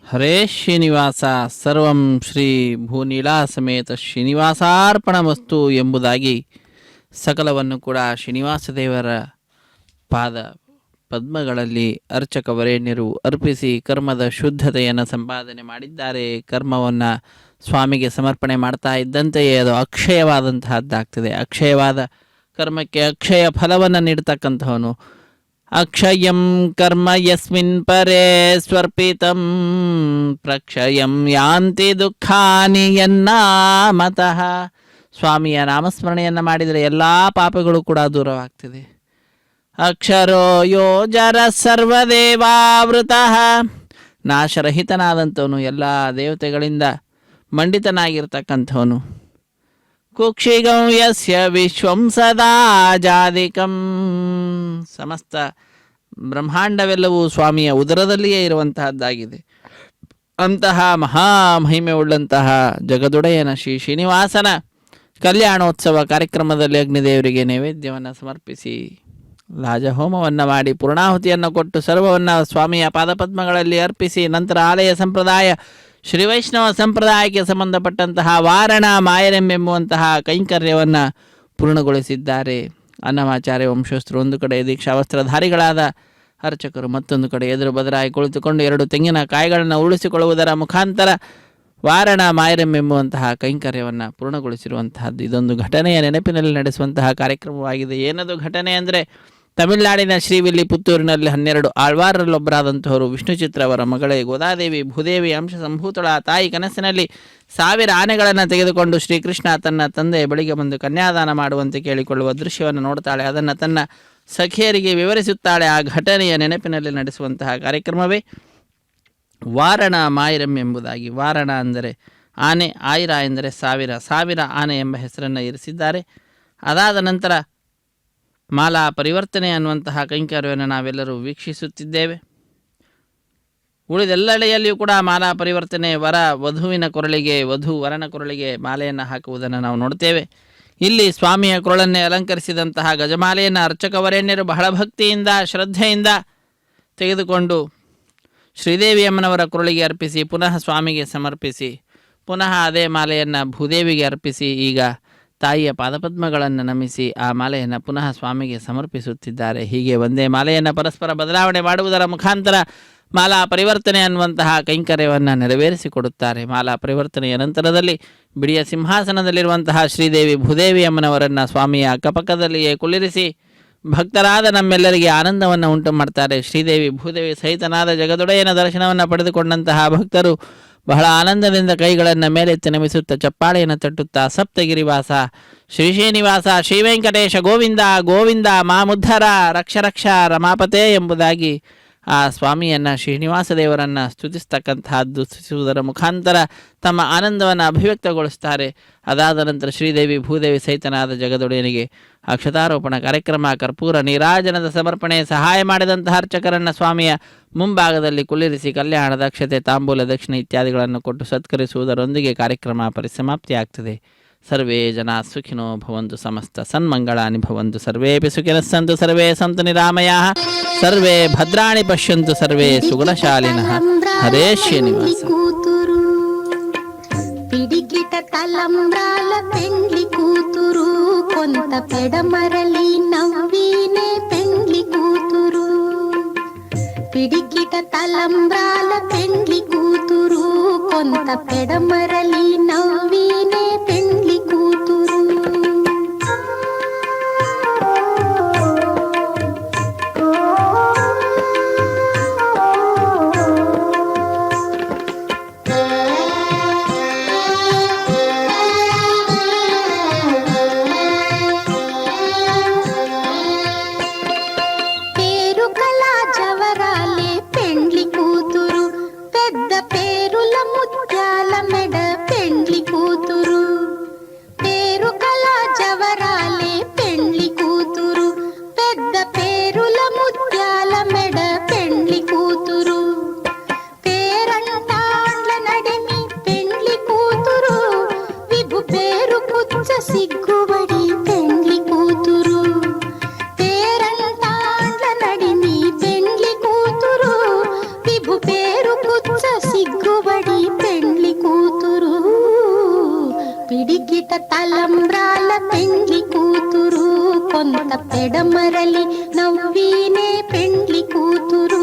ಹರೇ ಶ್ರೀನಿವಾಸ ಸರ್ವಂ ಶ್ರೀ ಭೂನೀಲಾ ಸಮೇತ ಶ್ರೀನಿವಾಸಾರ್ಪಣಮಸ್ತು ಎಂಬುದಾಗಿ ಸಕಲವನ್ನು ಕೂಡ ಶ್ರೀನಿವಾಸ ದೇವರ ಪಾದ ಪದ್ಮಗಳಲ್ಲಿ ಅರ್ಚಕ ವರೇಣ್ಯರು ಅರ್ಪಿಸಿ ಕರ್ಮದ ಶುದ್ಧತೆಯನ್ನು ಸಂಪಾದನೆ ಮಾಡಿದ್ದಾರೆ. ಕರ್ಮವನ್ನು ಸ್ವಾಮಿಗೆ ಸಮರ್ಪಣೆ ಮಾಡ್ತಾ ಇದ್ದಂತೆಯೇ ಅದು ಅಕ್ಷಯವಾದಂತಹದ್ದಾಗ್ತದೆ. ಅಕ್ಷಯವಾದ ಕರ್ಮಕ್ಕೆ ಅಕ್ಷಯ ಫಲವನ್ನು ನೀಡ್ತಕ್ಕಂಥವನು. ಅಕ್ಷಯಂ ಕರ್ಮ ಯಸ್ಮಿನ್ ಪರೇ ಸ್ವರ್ಪಿತಂ ಪ್ರಕ್ಷಯಂ ಯಾಂತಿ ದುಃಖಾನಿ ಯನ್ನಾಮತಃ. ಸ್ವಾಮಿಯ ನಾಮಸ್ಮರಣೆಯನ್ನು ಮಾಡಿದರೆ ಎಲ್ಲ ಪಾಪಗಳು ಕೂಡ ದೂರವಾಗ್ತದೆ. ಅಕ್ಷರೋ ಯೋಜರ ಸರ್ವದೇವಾವೃತಃ. ನಾಶರಹಿತನಾದಂಥವನು, ಎಲ್ಲ ದೇವತೆಗಳಿಂದ ಮಂಡಿತನಾಗಿರ್ತಕ್ಕಂಥವನು. ಕುಕ್ಷಿಗಂ ಯಸ್ಯ ವಿಶ್ವಂ ಸದಾ ಜಾದಿಕಂ. ಸಮಸ್ತ ಬ್ರಹ್ಮಾಂಡವೆಲ್ಲವೂ ಸ್ವಾಮಿಯ ಉದರದಲ್ಲಿಯೇ ಇರುವಂತಹದ್ದಾಗಿದೆ. ಅಂತಹ ಮಹಾಮಹಿಮೆ ಉಳ್ಳಂತಹ ಜಗದೊಡೆಯನ ಶ್ರೀ ಶ್ರೀನಿವಾಸನ ಕಲ್ಯಾಣೋತ್ಸವ ಕಾರ್ಯಕ್ರಮದಲ್ಲಿ ಅಗ್ನಿದೇವರಿಗೆ ನೈವೇದ್ಯವನ್ನು ಸಮರ್ಪಿಸಿ ಲಾಜಹೋಮವನ್ನು ಮಾಡಿ ಪೂರ್ಣಾಹುತಿಯನ್ನು ಕೊಟ್ಟು ಸರ್ವವನ್ನು ಸ್ವಾಮಿಯ ಪಾದಪದ್ಮಗಳಲ್ಲಿ ಅರ್ಪಿಸಿ ನಂತರ ಆಲಯ ಸಂಪ್ರದಾಯ ಶ್ರೀ ವೈಷ್ಣವ ಸಂಪ್ರದಾಯಕ್ಕೆ ಸಂಬಂಧಪಟ್ಟಂತಹ ವಾರಣ ಮಾಯರೆಂಬೆಂಬುವಂತಹ ಕೈಂಕರ್ಯವನ್ನು ಪೂರ್ಣಗೊಳಿಸಿದ್ದಾರೆ. ಅನ್ನಮಾಚಾರ್ಯ ವಂಶಸ್ಥರು ಒಂದು ಕಡೆ, ದೀಕ್ಷಾವಸ್ತ್ರಧಾರಿಗಳಾದ ಅರ್ಚಕರು ಮತ್ತೊಂದು ಕಡೆ ಎದುರು ಬದರಾಗಿ ಕುಳಿತುಕೊಂಡು 2 ತೆಂಗಿನ ಕಾಯಿಗಳನ್ನು ಉರುಳಿಸಿಕೊಳ್ಳುವುದರ ಮುಖಾಂತರ ವಾರಣ ಮಾಯರೆಂಬೆಂಬುವಂತಹ ಕೈಂಕರ್ಯವನ್ನು ಪೂರ್ಣಗೊಳಿಸಿರುವಂತಹದ್ದು. ಇದೊಂದು ಘಟನೆಯ ನೆನಪಿನಲ್ಲಿ ನಡೆಸುವಂತಹ ಕಾರ್ಯಕ್ರಮವಾಗಿದೆ. ಏನದು ಘಟನೆ ಅಂದರೆ, ತಮಿಳುನಾಡಿನ ಶ್ರೀವಿಲ್ಲಿಪುತ್ತೂರಿನಲ್ಲಿ 12 ಆಳ್ವಾರರಲ್ಲೊಬ್ಬರಾದಂಥವರು ವಿಷ್ಣುಚಿತ್ರ ಅವರ ಮಗಳೇ ಗೋದಾದೇವಿ ಭೂದೇವಿ ಅಂಶ ಸಂಭೂತಳ ತಾಯಿ ಕನಸಿನಲ್ಲಿ 1000 ಆನೆಗಳನ್ನು ತೆಗೆದುಕೊಂಡು ಶ್ರೀಕೃಷ್ಣ ತನ್ನ ತಂದೆ ಬಳಿಗೆ ಬಂದು ಕನ್ಯಾದಾನ ಮಾಡುವಂತೆ ಕೇಳಿಕೊಳ್ಳುವ ದೃಶ್ಯವನ್ನು ನೋಡ್ತಾಳೆ. ಅದನ್ನು ತನ್ನ ಸಖಿಯರಿಗೆ ವಿವರಿಸುತ್ತಾಳೆ. ಆ ಘಟನೆಯ ನೆನಪಿನಲ್ಲಿ ನಡೆಸುವಂತಹ ಕಾರ್ಯಕ್ರಮವೇ ವಾರಣ ಮಾಯಿರಂ ಎಂಬುದಾಗಿ. ವಾರಣ ಅಂದರೆ ಆನೆ, ಆಯಿರ ಎಂದರೆ 1000 ಆನೆ ಎಂಬ ಹೆಸರನ್ನು ಇರಿಸಿದ್ದಾರೆ. ಅದಾದ ನಂತರ ಮಾಲಾ ಪರಿವರ್ತನೆ ಅನ್ನುವಂತಹ ಕೈಂಕರ್ಯವನ್ನು ನಾವೆಲ್ಲರೂ ವೀಕ್ಷಿಸುತ್ತಿದ್ದೇವೆ. ಉಳಿದೆಲ್ಲೆಡೆಯಲ್ಲಿಯೂ ಕೂಡ ಮಾಲಾ ಪರಿವರ್ತನೆ, ವಧುವಿನ ಕೊರಳಿಗೆ, ವರನ ಕೊರಳಿಗೆ ಮಾಲೆಯನ್ನು ಹಾಕುವುದನ್ನು ನಾವು ನೋಡ್ತೇವೆ. ಇಲ್ಲಿ ಸ್ವಾಮಿಯ ಕೊರಳನ್ನೇ ಅಲಂಕರಿಸಿದಂತಹ ಗಜಮಾಲೆಯನ್ನು ಅರ್ಚಕ ವರೇಣ್ಯರು ಬಹಳ ಭಕ್ತಿಯಿಂದ ಶ್ರದ್ಧೆಯಿಂದ ತೆಗೆದುಕೊಂಡು ಶ್ರೀದೇವಿಯಮ್ಮನವರ ಕೊರಳಿಗೆ ಅರ್ಪಿಸಿ ಪುನಃ ಸ್ವಾಮಿಗೆ ಸಮರ್ಪಿಸಿ ಪುನಃ ಅದೇ ಮಾಲೆಯನ್ನು ಭೂದೇವಿಗೆ ಅರ್ಪಿಸಿ ಈಗ ತಾಯಿಯ ಪಾದಪದ್ಮಗಳನ್ನು ನಮಿಸಿ ಆ ಮಾಲೆಯನ್ನು ಪುನಃ ಸ್ವಾಮಿಗೆ ಸಮರ್ಪಿಸುತ್ತಿದ್ದಾರೆ. ಹೀಗೆ ಒಂದೇ ಮಾಲೆಯನ್ನು ಪರಸ್ಪರ ಬದಲಾವಣೆ ಮಾಡುವುದರ ಮುಖಾಂತರ ಮಾಲಾ ಪರಿವರ್ತನೆ ಅನ್ನುವಂತಹ ಕೈಂಕರ್ಯವನ್ನು ನೆರವೇರಿಸಿಕೊಡುತ್ತಾರೆ. ಮಾಲಾ ಪರಿವರ್ತನೆಯ ನಂತರದಲ್ಲಿ ಬಿಡಿಯ ಸಿಂಹಾಸನದಲ್ಲಿರುವಂತಹ ಶ್ರೀದೇವಿ ಭೂದೇವಿ ಅಮ್ಮನವರನ್ನು ಸ್ವಾಮಿಯ ಅಕ್ಕಪಕ್ಕದಲ್ಲಿಯೇ ಕುಳ್ಳಿರಿಸಿ ಭಕ್ತರಾದ ನಮ್ಮೆಲ್ಲರಿಗೆ ಆನಂದವನ್ನು ಉಂಟು ಮಾಡ್ತಾರೆ. ಶ್ರೀದೇವಿ ಭೂದೇವಿ ಸಹಿತನಾದ ಜಗದೊಡೆಯನ ದರ್ಶನವನ್ನು ಪಡೆದುಕೊಂಡಂತಹ ಭಕ್ತರು ಬಹಳ ಆನಂದದಿಂದ ಕೈಗಳನ್ನು ಮೇಲೆತ್ತಿ ನಮಿಸುತ್ತಾ ಚಪ್ಪಾಳೆಯನ್ನು ತಟ್ಟುತ್ತಾ ಸಪ್ತಗಿರಿವಾಸ ಶ್ರೀ ಶ್ರೀನಿವಾಸ ಶ್ರೀ ವೆಂಕಟೇಶ ಗೋವಿಂದ ಗೋವಿಂದ ಮಾಮುದ್ಧರ ರಕ್ಷ ರಕ್ಷ ರಮಾಪತೆ ಎಂಬುದಾಗಿ ಆ ಸ್ವಾಮಿಯನ್ನು ಶ್ರೀನಿವಾಸ ದೇವರನ್ನು ಸ್ತುತಿಸ್ತಕ್ಕಂತಹದ್ದು. ಸ್ತುತಿಸುವುದರ ಮುಖಾಂತರ ತಮ್ಮ ಆನಂದವನ್ನು ಅಭಿವ್ಯಕ್ತಗೊಳಿಸ್ತಾರೆ. ಅದಾದ ನಂತರ ಶ್ರೀದೇವಿ ಭೂದೇವಿ ಸಹಿತನಾದ ಜಗದೊಡೆಯನಿಗೆ ಅಕ್ಷತಾರೋಪಣ ಕಾರ್ಯಕ್ರಮ, ಕರ್ಪೂರ ನೀರಾಜನದ ಸಮರ್ಪಣೆ, ಸಹಾಯ ಮಾಡಿದಂತಹ ಅರ್ಚಕರನ್ನು ಸ್ವಾಮಿಯ ಮುಂಭಾಗದಲ್ಲಿ ಕುಳ್ಳಿರಿಸಿ ಕಲ್ಯಾಣದ ಅಕ್ಷತೆ, ತಾಂಬೂಲ, ದಕ್ಷಿಣೆ ಇತ್ಯಾದಿಗಳನ್ನು ಕೊಟ್ಟು ಸತ್ಕರಿಸುವುದರೊಂದಿಗೆ ಕಾರ್ಯಕ್ರಮ ಪರಿಸಮಾಪ್ತಿಯಾಗ್ತದೆ. ಸರ್ವೇ ಜನ ಸುಖಿನೋ ಭವಂತು, ಸಮಸ್ತ ಸನ್ಮಂಗಳಾನಿ ಭವಂತು, ಸರ್ವೇಪಿ ಸುಖಿನಃ ಸಂತು, ಸರ್ವೇ ಸಂತು ನಿರಾಮಯಾಃ, ಸರ್ವೇ ಭದ್ರಾಣಿ ಪಶ್ಯಂತು, ಸರ್ವೇ ಸುಗುಣಶಾಲಿನಃ. ಹರೇ ಶ್ರೀನಿವಾಸ. పిడికిట తలంబ్రాల పెండ్లి కూతురు, కొంత పెడమరలి నవ్వినే పెండ్లి కూతురు. పిడికిట తలంబ్రాల పెండ్లి కూతురు, కొంత పెడమరలి నవ్వినే పెండ్లి కూతురు. ముత్యాల మెడ పెండ్లి కూతురు. తలంబ్రాల పెండ్లి కూతురు కొంత పెడమరలి నవ్వీనే పెండ్లి కూతురు.